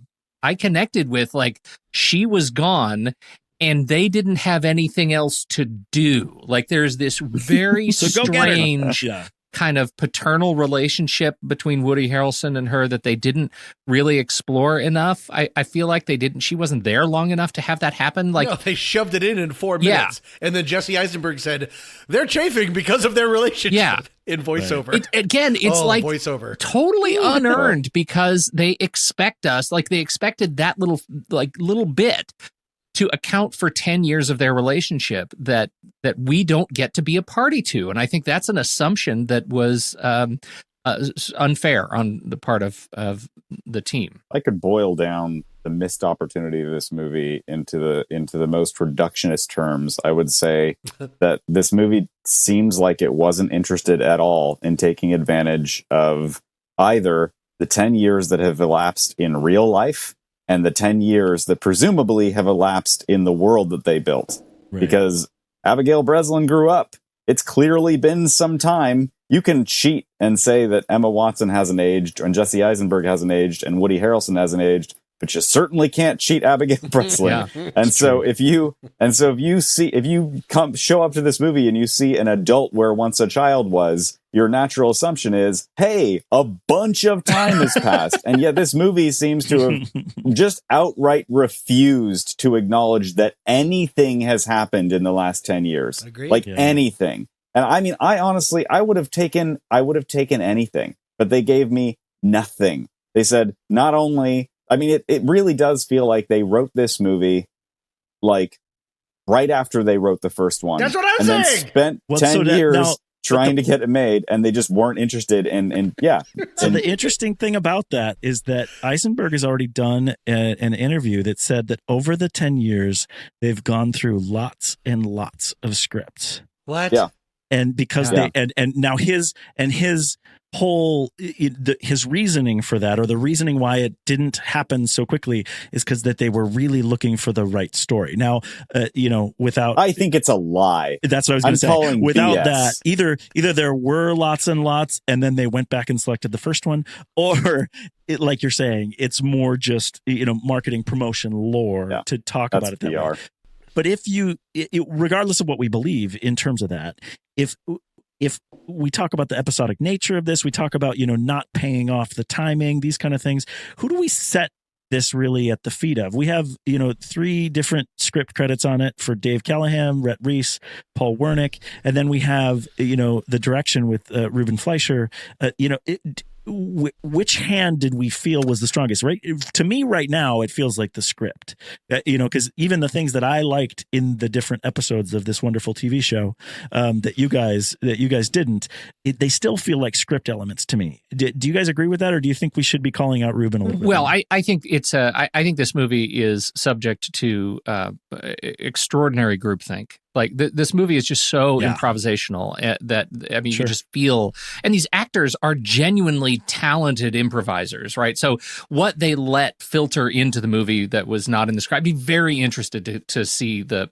I connected with, like, she was gone and they didn't have anything else to do. Like, there's this very strange kind of paternal relationship between Woody Harrelson and her that they didn't really explore enough. I feel like she wasn't there long enough to have that happen. Like, no, they shoved it in 4 minutes. And then Jesse Eisenberg said, they're chafing because of their relationship in voiceover. It's like voiceover. Totally unearned, because they expect us, like, they expected that little bit to account for 10 years of their relationship that we don't get to be a party to. And I think that's an assumption that was unfair on the part of the team. I could boil down the missed opportunity of this movie into the most reductionist terms. I would say that this movie seems like it wasn't interested at all in taking advantage of either the 10 years that have elapsed in real life and the 10 years that presumably have elapsed in the world that they built. Right. Because Abigail Breslin grew up. It's clearly been some time. You can cheat and say that Emma Watson hasn't aged, and Jesse Eisenberg hasn't aged, and Woody Harrelson hasn't aged, but you certainly can't cheat Abigail Breslin. If you show up to this movie and you see an adult where once a child was, your natural assumption is, hey, a bunch of time has passed. And yet this movie seems to have just outright refused to acknowledge that anything has happened in the last 10 years. Agreed. Anything. And I mean, I honestly would have taken anything, but they gave me nothing. They said, not only, I mean, it really does feel like they wrote this movie like right after they wrote the first one. That's what I'm saying. Then spent 10 years trying to get it made, and they just weren't interested in. So the interesting thing about that is that Eisenberg has already done an interview that said that over the 10 years, they've gone through lots and lots of scripts. What? Yeah. And because and now his whole his reasoning for that, or the reasoning why it didn't happen so quickly, is because that they were really looking for the right story. Now, without, I think it's a lie. That's what I was going to say. Without BS. That, either there were lots and lots, and then they went back and selected the first one, or like you're saying, it's more just marketing, promotion, lore to talk about it that way. But if regardless of what we believe in terms of that, if we talk about the episodic nature of this, we talk about, not paying off the timing, these kind of things, who do we set this really at the feet of? We have, 3 different script credits on it for Dave Callahan, Rhett Reese, Paul Wernick. And then we have, the direction with Ruben Fleischer. Which hand did we feel was the strongest? Right, to me right now it feels like the script, because even the things that I liked in the different episodes of this wonderful TV show that you guys didn't, they still feel like script elements to me. Do you guys agree with that, or do you think we should be calling out Ruben a little bit? Well, I think it's I think this movie is subject to extraordinary groupthink. Like this movie is just so improvisational that you just feel, and these actors are genuinely talented improvisers, right? So what they let filter into the movie that was not in the script, I'd be very interested to see the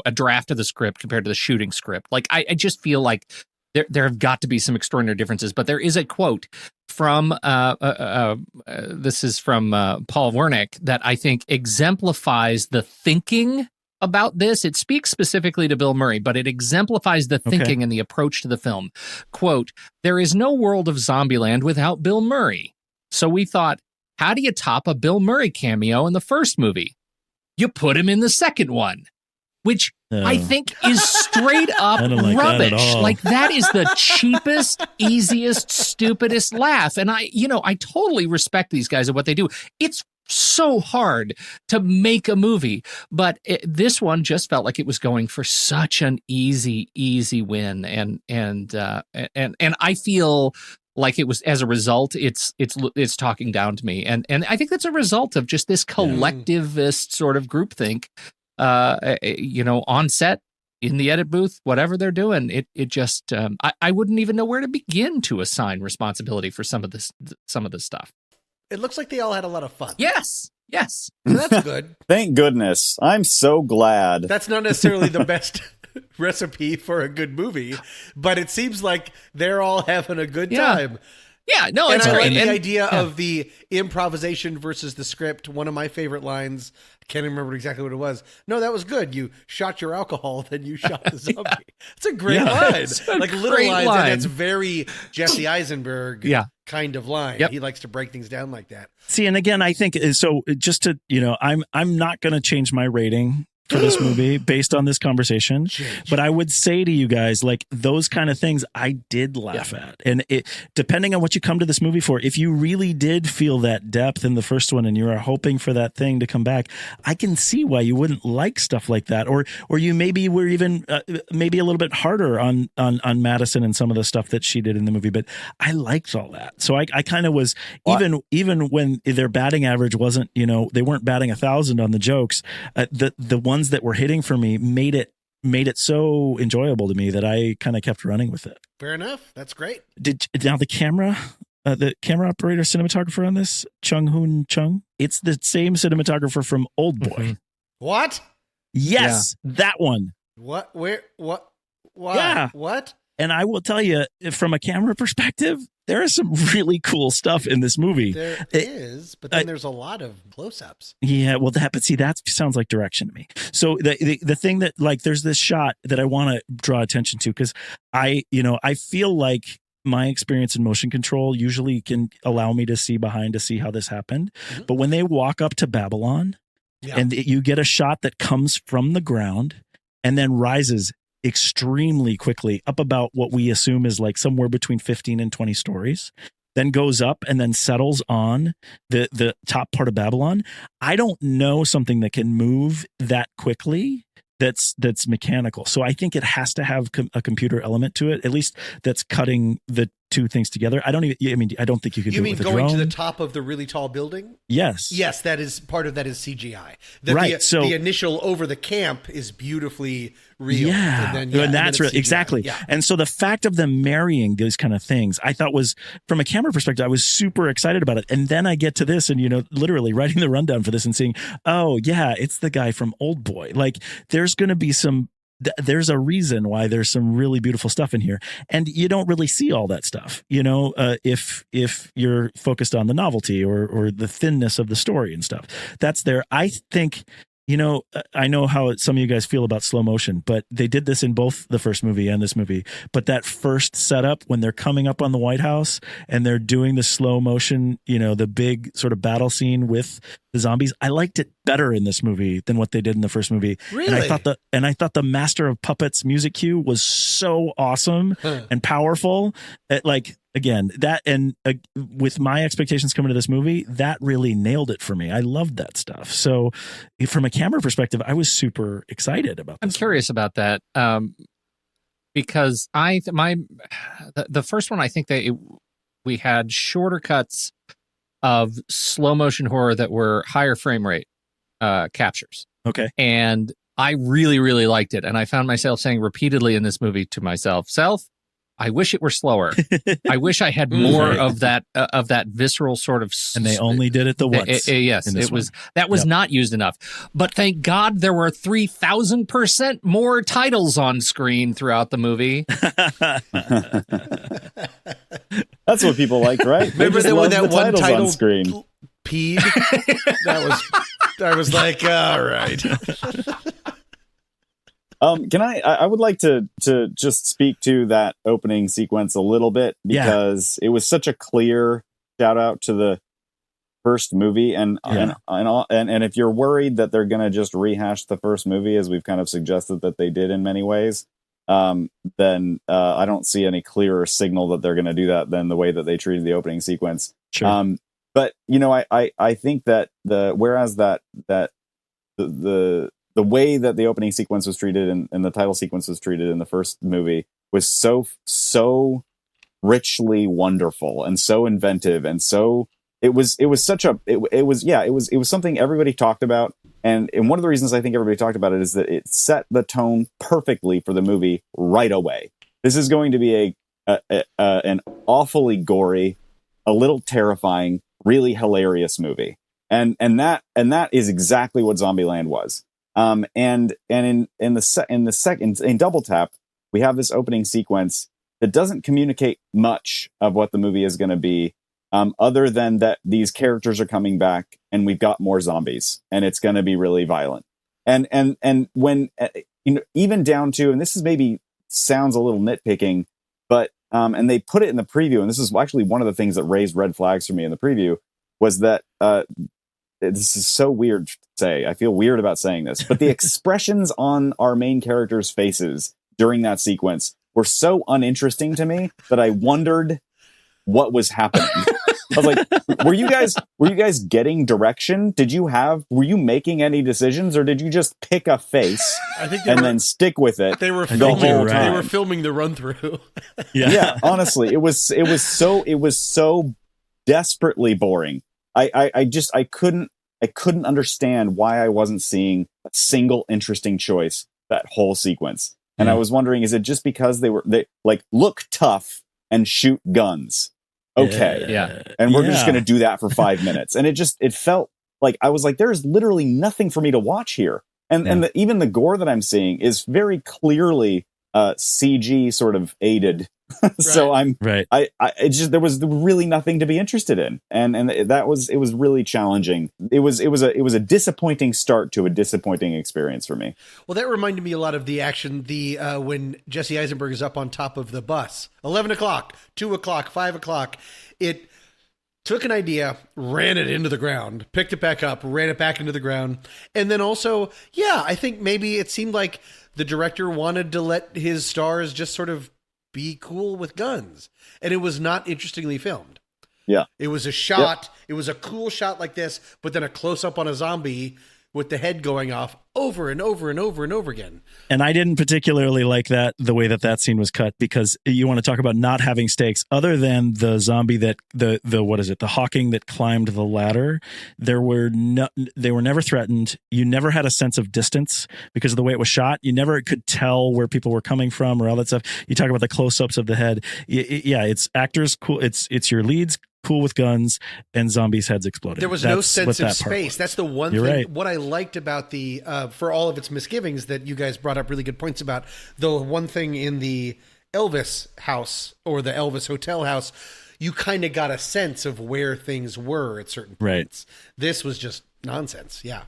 a draft of the script compared to the shooting script. Like I just feel like there have got to be some extraordinary differences. But there is a quote from this is from Paul Wernick that I think exemplifies the thinking about this. It speaks specifically to Bill Murray, but it exemplifies the thinking and the approach to the film. Quote, "There is no world of Zombieland without Bill Murray. So we thought, how do you top a Bill Murray cameo in the first movie? You put him in the second one." Which I think is straight up rubbish. Like that is the cheapest, easiest, stupidest laugh. And I totally respect these guys and what they do. It's so hard to make a movie, but this one just felt like it was going for such an easy win, and I feel like it was, as a result, it's talking down to me, and I think that's a result of just this collectivist sort of groupthink, on set, in the edit booth, whatever they're doing. It just I wouldn't even know where to begin to assign responsibility for some of this stuff. It looks like they all had a lot of fun. Yes. So that's good. Thank goodness. I'm so glad. That's not necessarily the best recipe for a good movie, but it seems like they're all having a good time. Yeah, no, and it's I great. like the idea of the improvisation versus the script. One of my favorite lines, I can't remember exactly what it was. No, that was good. You shot your alcohol, then you shot the zombie. It's a great line. Like little lines, and it's very Jesse Eisenberg kind of line. Yep. He likes to break things down like that. See, and again, I think so. Just to I'm not going to change my rating for this movie based on this conversation, but I would say to you guys, like, those kind of things I did laugh at, and it, depending on what you come to this movie for, if you really did feel that depth in the first one and you are hoping for that thing to come back, I can see why you wouldn't like stuff like that, or you maybe were even maybe a little bit harder on Madison and some of the stuff that she did in the movie, but I liked all that. So I kind of was, even when their batting average wasn't, they weren't batting 1,000 on the jokes, the ones that were hitting for me made it so enjoyable to me that I kind of kept running with it. Fair enough. That's great. Now the camera operator, cinematographer on this, Chung Hoon Chung, it's the same cinematographer from Old Boy. Mm-hmm. What? Yes, that one. What? Where? What? Why? Yeah. What? And I will tell you, from a camera perspective, there is some really cool stuff in this movie. There is, but then there's a lot of close-ups. Yeah, well, but see, that sounds like direction to me. So the thing that, like, there's this shot that I want to draw attention to, because I feel like my experience in motion control usually can allow me to see behind to see how this happened. Mm-hmm. But when they walk up to Babylon, and you get a shot that comes from the ground and then rises extremely quickly up about what we assume is like somewhere between 15 and 20 stories, then goes up and then settles on the top part of Babylon. I don't know something that can move that quickly that's mechanical. So I think it has to have a computer element to it, at least that's cutting the two things together. I don't think you could do it with a drone. You mean going to the top of the really tall building? Yes. Yes, that is part of that is CGI. Right. So the initial over the camp is beautifully real. Yeah. And that's really, exactly. Yeah. And so the fact of them marrying those kind of things, I thought was, from a camera perspective, I was super excited about it. And then I get to this and, literally writing the rundown for this and seeing, oh yeah, it's the guy from Old Boy. Like, there's going to be there's a reason why there's some really beautiful stuff in here, and you don't really see all that stuff, if you're focused on the novelty or the thinness of the story and stuff that's there. I think, I know how some of you guys feel about slow motion, but they did this in both the first movie and this movie. But that first setup, when they're coming up on the White House and they're doing the slow motion, the big sort of battle scene with the zombies, I liked it better in this movie than what they did in the first movie. Really? And I thought the Master of Puppets music cue was so awesome and powerful. Again, that, and with my expectations coming to this movie, that really nailed it for me. I loved that stuff. So from a camera perspective, I was super excited about this. I'm curious about that, because the first one, I think we had shorter cuts of slow motion horror that were higher frame rate captures. Okay. And I really, really liked it. And I found myself saying repeatedly in this movie to myself, I wish it were slower. I wish I had more of that visceral sort of. And they only did it the once. Yes, it was. That was not used enough. But thank God there were 3,000% more titles on screen throughout the movie. That's what people liked, right? Remember that when that one title on screen peed? I was like, all right. I would like to just speak to that opening sequence a little bit, because it was such a clear shout out to the first movie, and if you're worried that they're going to just rehash the first movie, as we've kind of suggested that they did in many ways, then I don't see any clearer signal that they're going to do that than the way that they treated the opening sequence. Sure. But I think that the way that the opening sequence was treated and the title sequence was treated in the first movie was so richly wonderful and so inventive, and so it was something everybody talked about. And one of the reasons I think everybody talked about it is that it set the tone perfectly for the movie right away. This is going to be an awfully gory, a little terrifying, really hilarious movie. And that is exactly what Zombieland was. And in Double Tap, we have this opening sequence that doesn't communicate much of what the movie is going to be, other than that these characters are coming back and we've got more zombies and it's going to be really violent. And when even down to, and this is maybe sounds a little nitpicking, but and they put it in the preview, and this is actually one of the things that raised red flags for me in the preview, was that this is so weird to say. I feel weird about saying this, but the expressions on our main characters' faces during that sequence were so uninteresting to me that I wondered what was happening. I was like, were you guys getting direction? Were you making any decisions, or did you just pick a face then stick with it? They were the whole time. They were filming the run through. Yeah, honestly, it was so desperately boring. I couldn't understand why I wasn't seeing a single interesting choice that whole sequence. And I was wondering, is it just because they like look tough and shoot guns? Okay. Yeah. And we're just going to do that for 5 minutes. And it felt like I was like, there's literally nothing for me to watch here. And even the gore that I'm seeing is very clearly CG sort of aided. So there was really nothing to be interested in. And it was really challenging. It was a disappointing start to a disappointing experience for me. Well, that reminded me a lot of the action, when Jesse Eisenberg is up on top of the bus, 11 o'clock, 2 o'clock, 5 o'clock. It took an idea, ran it into the ground, picked it back up, ran it back into the ground. And then also, I think maybe it seemed like the director wanted to let his stars just sort of be cool with guns. And it was not interestingly filmed. Yeah. It was a shot. Yep. It was a cool shot like this, but then a close up on a zombie with the head going off over and over and over and over again. And I didn't particularly like the way that scene was cut, because you want to talk about not having stakes. Other than the zombie that the Hawking that climbed the ladder, they were never threatened. You never had a sense of distance because of the way it was shot. You never could tell where people were coming from or all that stuff. You talk about the close-ups of the head. It's actors cool. It's your leads cool with guns and zombies' heads exploding. There was no sense of space. That's the one thing. Right. What I liked about the for all of its misgivings that you guys brought up really good points about, the one thing in the Elvis house or the Elvis hotel house, you kind of got a sense of where things were at certain points. Right. This was just nonsense. Yeah.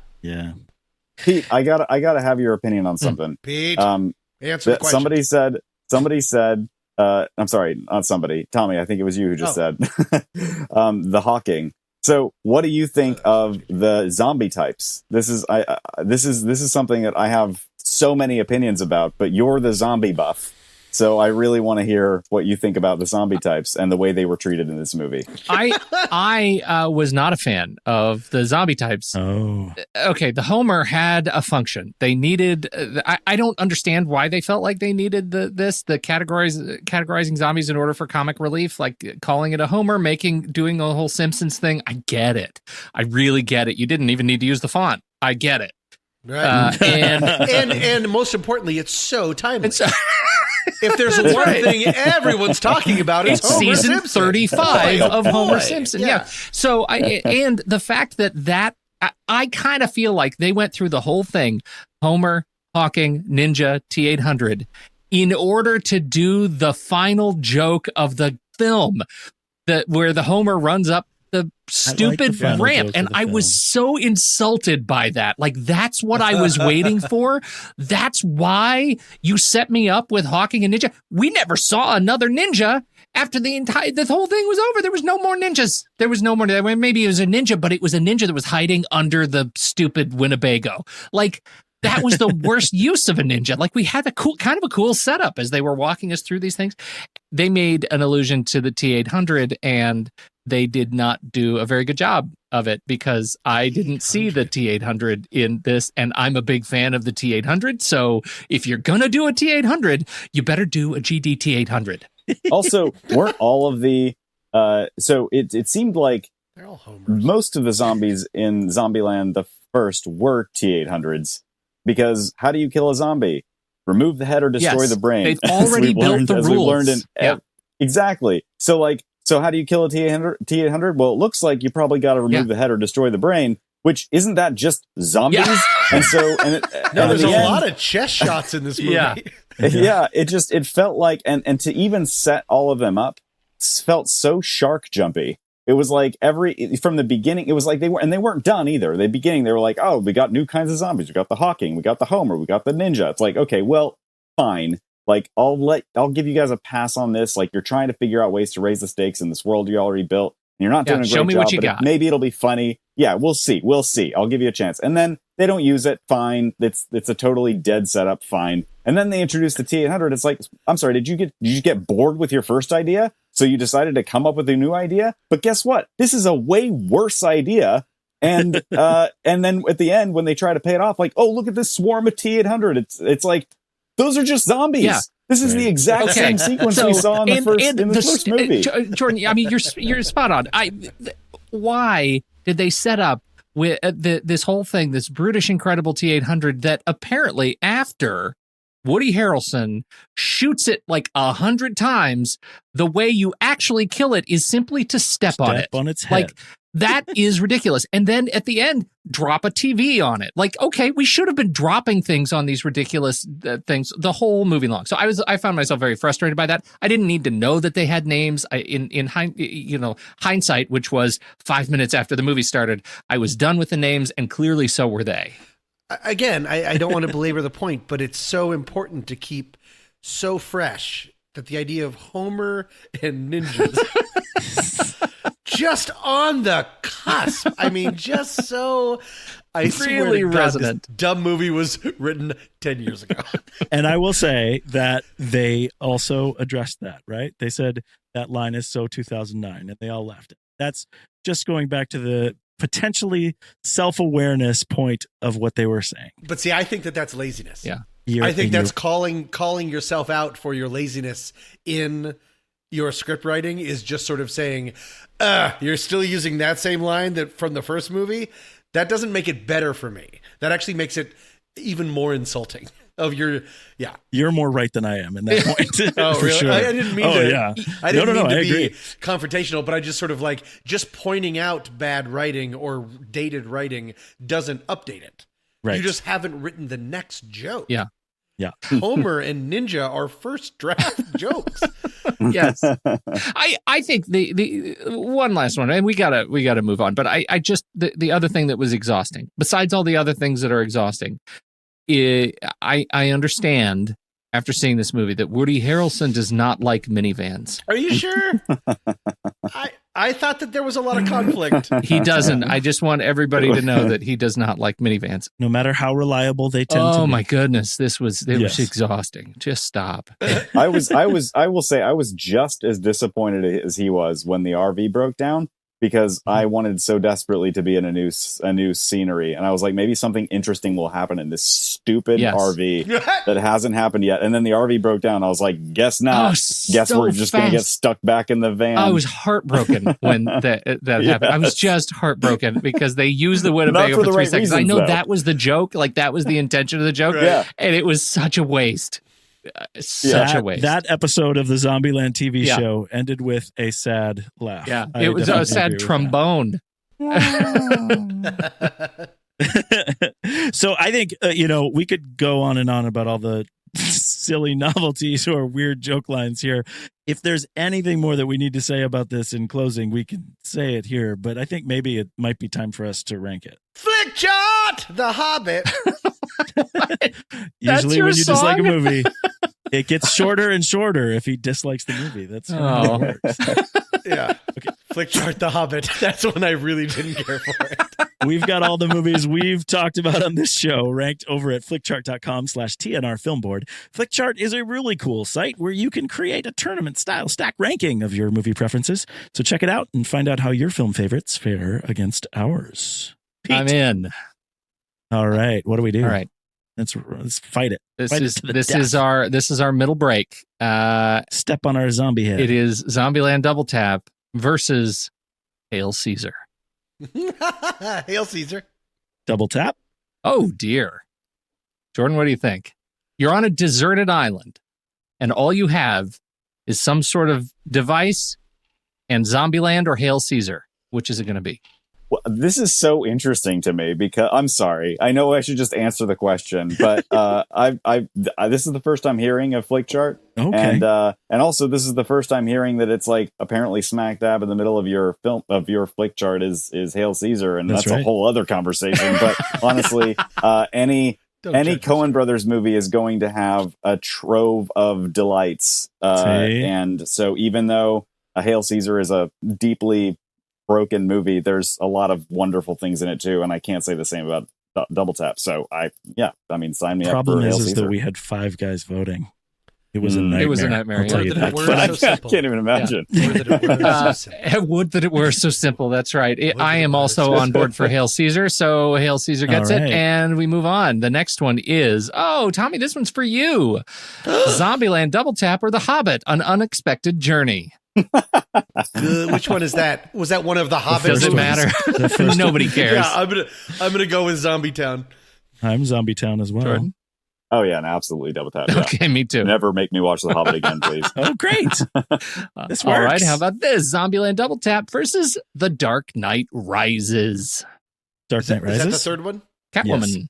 Pete, I gotta have your opinion on something. Pete, answer the question. Somebody said, I'm sorry, not somebody. Tommy, I think it was you who just said the Hawking. So, what do you think of the zombie types? This is something that I have so many opinions about, but you're the zombie buff. So I really want to hear what you think about the zombie types and the way they were treated in this movie. I was not a fan of the zombie types. Oh. Okay, the Homer had a function. They needed... I don't understand why they felt like they needed the categorizing zombies in order for comic relief, like calling it a Homer, doing the whole Simpsons thing. I get it. I really get it. You didn't even need to use the font. I get it. Right. And most importantly, it's so timely. If there's one thing everyone's talking about, it's Homer season Simpson. 35 of Homer Simpson. Yeah. So and the fact that I kind of feel like they went through the whole thing, Homer, Hawking, Ninja, T-800, in order to do the final joke of the film, where the Homer runs up the stupid ramp, and I was so insulted by that. Like, that's what I was waiting for. That's why you set me up with Hawking and Ninja. We never saw another ninja after the whole thing was over. There was no more ninjas. There was no more. Maybe it was a ninja, but it was a ninja that was hiding under the stupid Winnebago. Like, that was the worst use of a ninja. Like, we had kind of a cool setup as they were walking us through these things. They made an allusion to the T-800, and they did not do a very good job of it, because I didn't see the T-800 in this, and I'm a big fan of the T-800. So if you're going to do a T-800, you better do a GD T-800. Also, weren't all of the so it seemed like They're all homers. most of the zombies in Zombieland the first were T-800s, because how do you kill a zombie? Remove the head or destroy Yes, the brain. they've already built the as we've learned rules. exactly. So how do you kill a T-800? Well, it looks like you probably got to remove the head or destroy the brain, which isn't that just zombies? Yeah. And so, There's a lot of chest shots in this movie. It felt like, and to even set all of them up felt so shark jumpy. It was like from the beginning, it was like they weren't done either. At the beginning, they were like, oh, we got new kinds of zombies. We got the Hawking, we got the Homer, we got the Ninja. It's like, okay, well, fine. Like, I'll give you guys a pass on this. Like, you're trying to figure out ways to raise the stakes in this world you already built. And you're not doing a great show me job, what you got. maybe it'll be funny. Yeah, we'll see. I'll give you a chance. And then they don't use it. Fine. It's a totally dead setup. Fine. And then they introduce the T-800. It's like, I'm sorry, did you get bored with your first idea? So you decided to come up with a new idea? But guess what? This is a way worse idea. And then at the end, when they try to pay it off, like, oh, look at this swarm of T-800. It's like, those are just zombies. Yeah. This is the exact same sequence we saw in the first movie. Jordan, I mean, you're spot on. Why did they set up with this whole thing, this brutish, incredible T-800 that apparently after Woody Harrelson shoots it like 100 times, the way you actually kill it is simply to step on it. On its head. Like, that is ridiculous. And then at the end, drop a TV on it. Like, okay, we should have been dropping things on these ridiculous things the whole movie long. So I found myself very frustrated by that. I didn't need to know that they had names. In hindsight, which was 5 minutes after the movie started, I was done with the names, and clearly so were they. Again, I don't want to belabor the point, but it's so important to keep so fresh that the idea of Homer and ninjas just on the cusp. I mean, just so I swear to God, resonant. this dumb movie was written 10 years ago. And I will say that they also addressed that, right? They said that line is so 2009, and they all left it. That's just going back to the potentially self-awareness point of what they were saying. But see, I think that's laziness. Yeah. I think that's calling yourself out for your laziness in your script writing is just sort of saying, you're still using that same line that from the first movie. That doesn't make it better for me. That actually makes it even more insulting of your, yeah. You're more right than I am in that point. Oh, for really? sure. I didn't mean to. Yeah. I didn't mean to I be agree. confrontational, but I just sort of like just pointing out bad writing or dated writing doesn't update it. Right. You just haven't written the next joke. Yeah. Yeah. Homer and Ninja are first draft jokes. Yes. I think the one last one, and we gotta move on. But I just the other thing that was exhausting, besides all the other things that are exhausting, I understand after seeing this movie that Woody Harrelson does not like minivans. Are you sure? I thought that there was a lot of conflict. He doesn't. I just want everybody to know that he does not like minivans. No matter how reliable they tend to be. Oh my goodness, it was exhausting. Just stop. I will say I was just as disappointed as he was when the RV broke down, because I wanted so desperately to be in a new scenery, and I was like, maybe something interesting will happen in this stupid RV that hasn't happened yet. And then the RV broke down. I was like, guess not. Guess so we're just going to get stuck back in the van. I was heartbroken when that happened. I was just heartbroken because they used the Winnebago for 3 seconds. I know that was the joke, like that was the intention of the joke, and it was such a waste. Such a waste. That episode of the Zombieland TV show ended with a sad laugh. Yeah, it was a sad trombone. So I think, we could go on and on about all the silly novelties or weird joke lines here. If there's anything more that we need to say about this in closing, we can say it here, but I think maybe it might be time for us to rank it. Flick chart, The Hobbit. Usually when you dislike a movie, it gets shorter and shorter if he dislikes the movie. That's how it works. Yeah. Okay. Flick chart, The Hobbit. That's when I really didn't care for it. We've got all the movies we've talked about on this show ranked over at flickchart.com/TNR Film Board. Flickchart is a really cool site where you can create a tournament-style stack ranking of your movie preferences. So check it out and find out how your film favorites fare against ours. Pete. I'm in. All right. What do we do? All right. Let's fight it. This Fight is it to the this death. is our middle break. Step on our zombie head. It is Zombieland Double Tap versus Hail Caesar. Hail Caesar. Double tap. Oh dear. Jordan, what do you think? You're on a deserted island, and all you have is some sort of device and Zombieland or Hail Caesar. Which is it going to be? Well, this is so interesting to me because I'm sorry. I know I should just answer the question, but this is the first time hearing of Flickchart, Okay. and also this is the first time hearing that it's like apparently smack dab in the middle of your Flickchart is Hail Caesar, and that's right. a whole other conversation. But honestly, any Coen Brothers movie is going to have a trove of delights, and so even though Hail Caesar is a deeply broken movie, there's a lot of wonderful things in it too, and I can't say the same about Double Tap. So sign me up. Problem for Hail is Caesar. that we had 5 guys voting. It was a nightmare. It was a nightmare, I'll tell you that. Word But so I simple. can't even imagine. Would that it were so simple. That's right. I am also on board for Hail Caesar, so Hail Caesar gets All it, right. and we move on. The next one is, Tommy, this one's for you. Zombieland Double Tap or The Hobbit, An Unexpected Journey. Which one is that? Was that one of the Hobbits? Does it matter? Nobody cares. Yeah, I'm gonna go with Zombie Town. I'm Zombie Town as well. Jordan? Oh yeah, and absolutely Double Tap. Yeah. Okay, me too. Never make me watch The Hobbit again, please. Oh, great. This All right, works. how about this? Zombieland Double Tap versus The Dark Knight Rises. Dark Knight Is that the Rises? third one? Catwoman. Yes.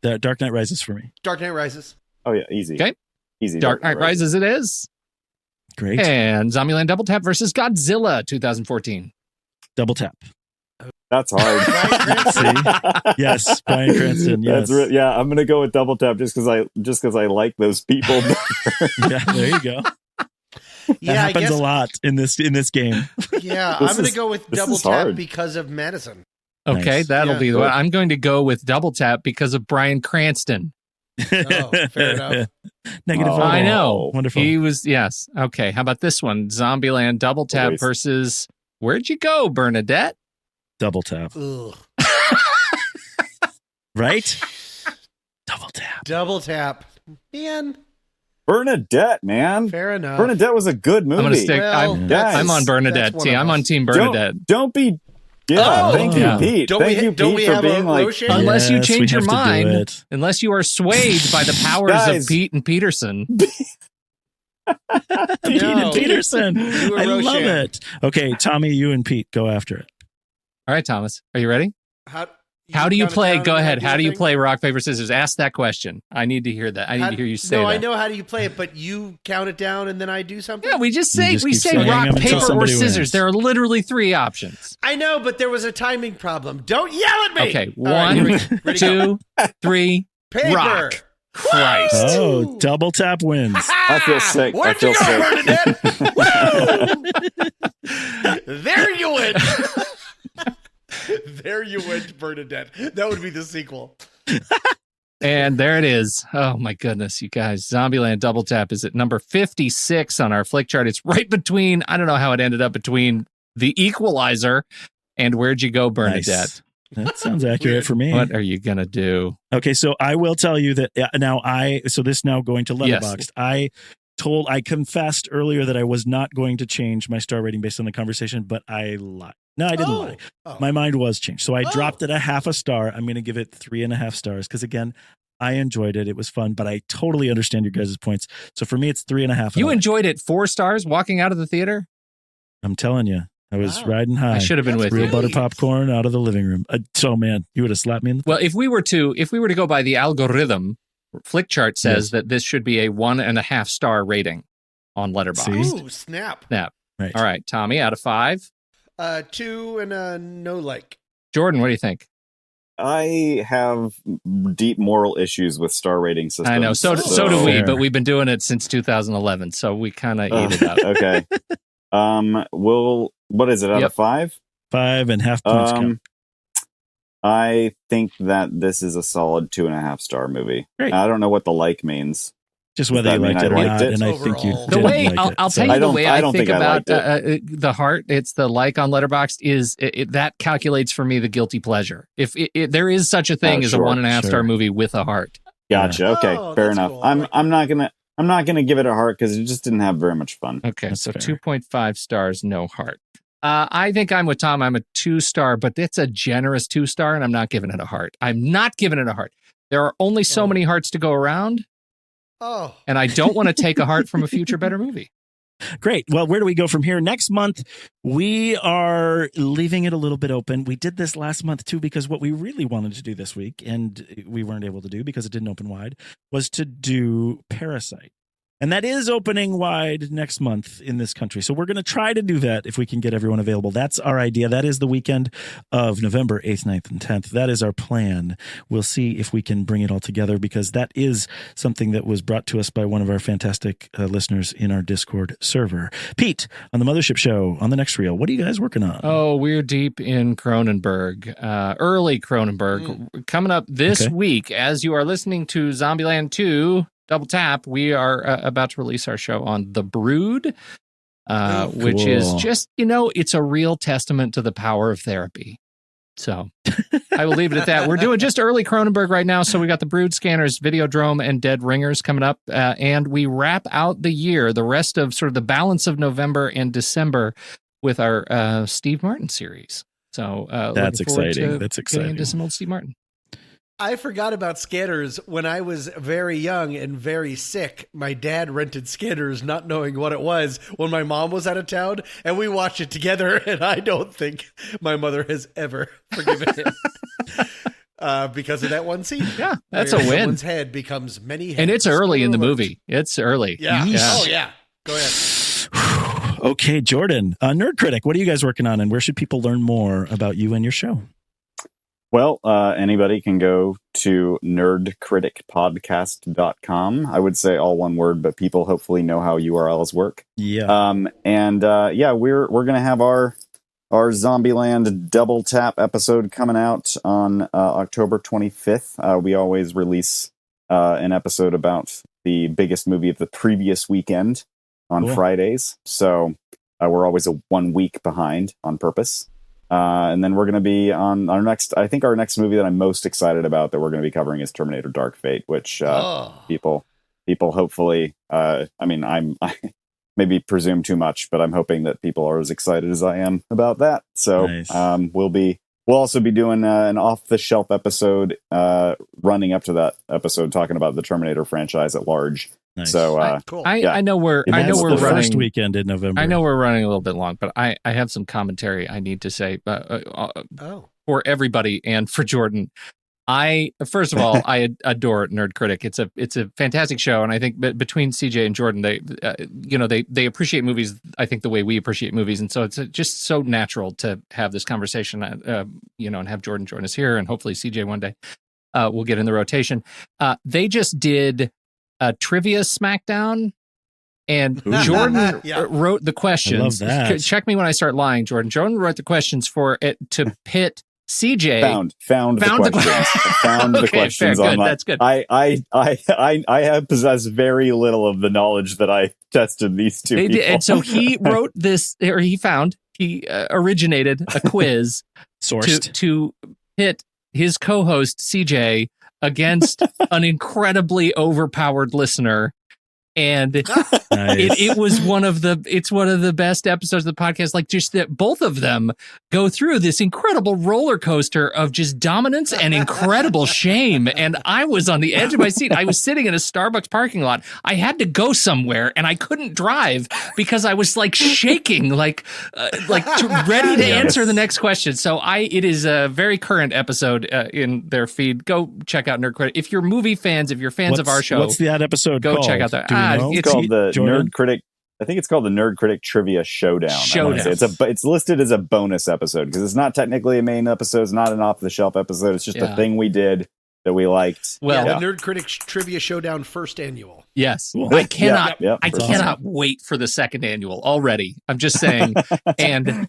The Dark Knight Rises for me. Dark Knight Rises. Oh yeah, easy. Okay. Easy. Dark Knight Rises it is. Great. And Zombieland Double Tap versus Godzilla 2014. Double tap. That's hard. See? Yes, Bryan Cranston. Yes. Yeah, I'm gonna go with Double Tap just because I like those people. Yeah, there you go. That Yeah, I happens guess. a lot in this game. Yeah, This I'm gonna is- go with this Double is Tap hard. because of Madison. Okay, Nice. that'll Yeah. be the one. I'm going to go with Double Tap because of Bryan Cranston. Oh, fair enough. Negative. Oh. voting. I know. Wonderful. He was, yes. Okay, how about this one? Zombieland Double Tap Always. versus Where'd You Go, Bernadette? Double tap. Ugh. Right? Double tap. Double Tap. Man, Bernadette, man. fair enough. Bernadette was a good movie. I'm going to stick. Well, that's- I'm on Bernadette. that's one See, of I'm on us. Team Bernadette. Don't be. Yeah, Oh, thank you, yeah. Pete. Don't Thank we, you, don't Pete, we for have being a like. Rochet? Unless you Yes, we change your have to do mind, it. unless you are swayed by the powers Guys. of Pete and Peterson. Pete No. and Peterson. You were I love Rochet. it. Okay, Tommy, you and Pete, go after it. All right, Thomas, are you ready? How do you count it play? down Go and ahead. do How your do you thing? play rock, paper, scissors? Ask that question. I need to hear that. I need to hear you say No, that. I know how do you play it, but you count it down and then I do something. Yeah, we just You say just keep say swinging rock, them until paper, or somebody scissors. wins. There are literally 3 options. I know, but there was a timing problem. Don't yell at me. Okay, All right, here we- 1, ready, go. 2, 3. Paper. rock. Christ. Oh, double tap wins. I feel sick. I Where'd feel you go, sick. Bernadette? Woo! There you went. There you went, Bernadette. That would be the sequel. And there it is. Oh my goodness, you guys. Zombieland Double Tap is at number 56 on our flick chart. It's right between, I don't know how it ended up between The Equalizer and Where'd You Go, Bernadette? Nice. That sounds accurate for me. What are you going to do? Okay, so I will tell you that this now going to Yes. Letterboxd. I confessed earlier that I was not going to change my star rating based on the conversation, but I lied. No, I didn't lie. Oh. My mind was changed. So I Oh. dropped it a half a star. I'm going to give it 3.5 stars because, again, I enjoyed it. It was fun, but I totally understand your guys' points. So for me, it's 3.5. You enjoyed it 4 stars walking out of the theater? I'm telling you, I was Wow. riding high. I should have been That's with Real you. butter popcorn out of the living room. So, man, you would have slapped me in the Well, if we were to go by the algorithm, Flickchart says that this should be a 1.5 star rating on Letterboxd. See? Ooh, snap. Snap. Right. All right, Tommy, out of 5. 2 and a no like. Jordan, what do you think? I have deep moral issues with star rating systems. I know. So do we, Fair. but we've been doing it since 2011, so we kind of eat it up. Okay. What is it out Yep. of 5? 5.5 points. count. I think that this is a solid 2.5-star movie. Great. I don't know what the like means. Just whether you liked it or not, and I think you The did way like it. I'll So- tell you the way I don't think think I about liked the heart. It's the like on Letterboxd is that calculates for me the guilty pleasure. If there is such a thing as a sure, 1.5-star movie with a heart. Gotcha. Okay, Oh, fair that's enough. cool. I'm not gonna give it a heart because it just didn't have very much fun. Okay, That's so fair. 2.5 stars, no heart. I think I'm with Tom. I'm a 2-star, but it's a generous 2-star, and I'm not giving it a heart. I'm not giving it a heart. There are only so many hearts to go around, Oh, and I don't want to take a heart from a future better movie. Great. Well, where do we go from here? Next month, we are leaving it a little bit open. We did this last month, too, because what we really wanted to do this week, and we weren't able to do because it didn't open wide, was to do Parasite. And that is opening wide next month in this country. So we're going to try to do that if we can get everyone available. That's our idea. That is the weekend of November 8th, 9th, and 10th. That is our plan. We'll see if we can bring it all together because that is something that was brought to us by one of our fantastic listeners in our Discord server. Pete, on the Mothership Show, on the next reel, what are you guys working on? Oh, we're deep in Cronenberg, early Cronenberg. Coming up this week, as you are listening to Zombieland 2, Double Tap, we are about to release our show on The Brood, which is just, it's a real testament to the power of therapy. So I will leave it at that. We're doing just early Cronenberg right now. So we got The Brood, Scanners, Videodrome, and Dead Ringers coming up. And we wrap out the year, the rest of sort of the balance of November and December with our Steve Martin series. So That's exciting. That's Getting exciting. into some old Steve Martin. I forgot about Scanners. When I was very young and very sick, my dad rented Scanners not knowing what it was when my mom was out of town, and we watched it together, and I don't think my mother has ever forgiven him because of that one scene. Yeah, that's where a win. Someone's head becomes many heads. And it's early in the Spoiler alert. movie. It's early. Yeah. Yeah. Oh, yeah. Go ahead. Okay, Jordan, Nerd Critic, what are you guys working on, and where should people learn more about you and your show? Well, anybody can go to nerdcriticpodcast.com. I would say all one word, but people hopefully know how URLs work. Yeah. We're going to have our Zombieland Double Tap episode coming out on October 25th. We always release an episode about the biggest movie of the previous weekend on Fridays. So we're always 1 week behind on purpose. And then we're going to be on our next movie that I'm most excited about that we're going to be covering is Terminator Dark Fate, which people hopefully, I maybe presume too much, but I'm hoping that people are as excited as I am about that. So Nice. we'll also be doing an off-the-shelf episode running up to that episode talking about the Terminator franchise at large. Nice. So Cool. I know we're And that's we're the running first weekend in November. I know we're running a little bit long, but I have some commentary I need to say for everybody and for Jordan. First of all, I adore Nerd Critic. It's a fantastic show, and I think between CJ and Jordan, they appreciate movies. I think the way we appreciate movies, and so it's just so natural to have this conversation. And have Jordan join us here, and hopefully CJ one day will get in the rotation. They just did a trivia SmackDown. And Jordan wrote the questions. I love that. Check me when I start lying, Jordan. Jordan wrote the questions for it to pit CJ. Found the questions. Found the Okay, questions fair, on good, my. that's good. I have possessed very little of the knowledge that I tested these two people. And so he wrote this, or he originated a quiz Sourced. to pit his co-host CJ against an incredibly overpowered listener. And Nice. it was one of the best episodes of the podcast. Like just that both of them go through this incredible roller coaster of just dominance and incredible shame. And I was on the edge of my seat. I was sitting in a Starbucks parking lot. I had to go somewhere and I couldn't drive because I was like shaking, ready to answer the next question. So it is a very current episode in their feed. Go check out Nerd Critic. If you're movie fans, if you're fans of our show, What's that episode go called? check out that. Do we know? It's called the Jordan? Nerd Critic. I think it's called the Nerd Critic Trivia Showdown. I wanna say. It's listed as a bonus episode because it's not technically a main episode. It's not an off-the-shelf episode. It's just a thing we did that we liked. Well, the Nerd Critic Trivia Showdown first annual. yes, Cool. I cannot. I That's cannot wait for the second annual already. I'm just saying, and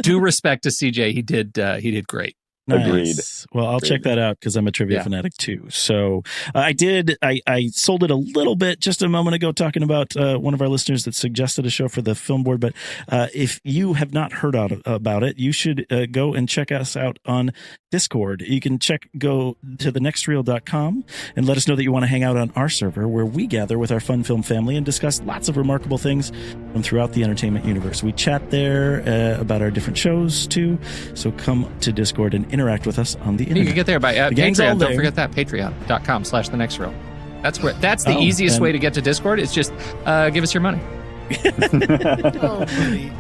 due respect to CJ, he did great. Agreed. Well, I'll check that out because I'm a trivia fanatic too. So I sold it a little bit just a moment ago talking about one of our listeners that suggested a show for the film board. But if you have not heard about it, you should go and check us out on Discord. You can go to thenextreel.com and let us know that you want to hang out on our server where we gather with our fun film family and discuss lots of remarkable things from throughout the entertainment universe. We chat there about our different shows too. So come to Discord and interact with us on the internet. You can get there by The gang's all Patreon. Don't there. forget that, patreon.com/thenextreel. That's the easiest way to get to Discord. It's just give us your money. Oh, buddy.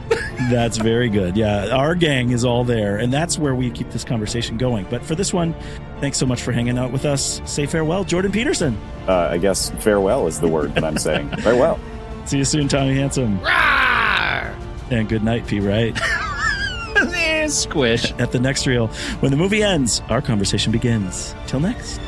That's very good. Yeah, our gang is all there, and that's where we keep this conversation going. But for this one, thanks so much for hanging out with us. Say farewell, Jordan Peterson. I guess farewell is the word that I'm saying. Farewell. See you soon, Tommy Handsome. Rawr! And good night, P. Wright. Squish. At the next reel, when the movie ends, our conversation begins. Till next.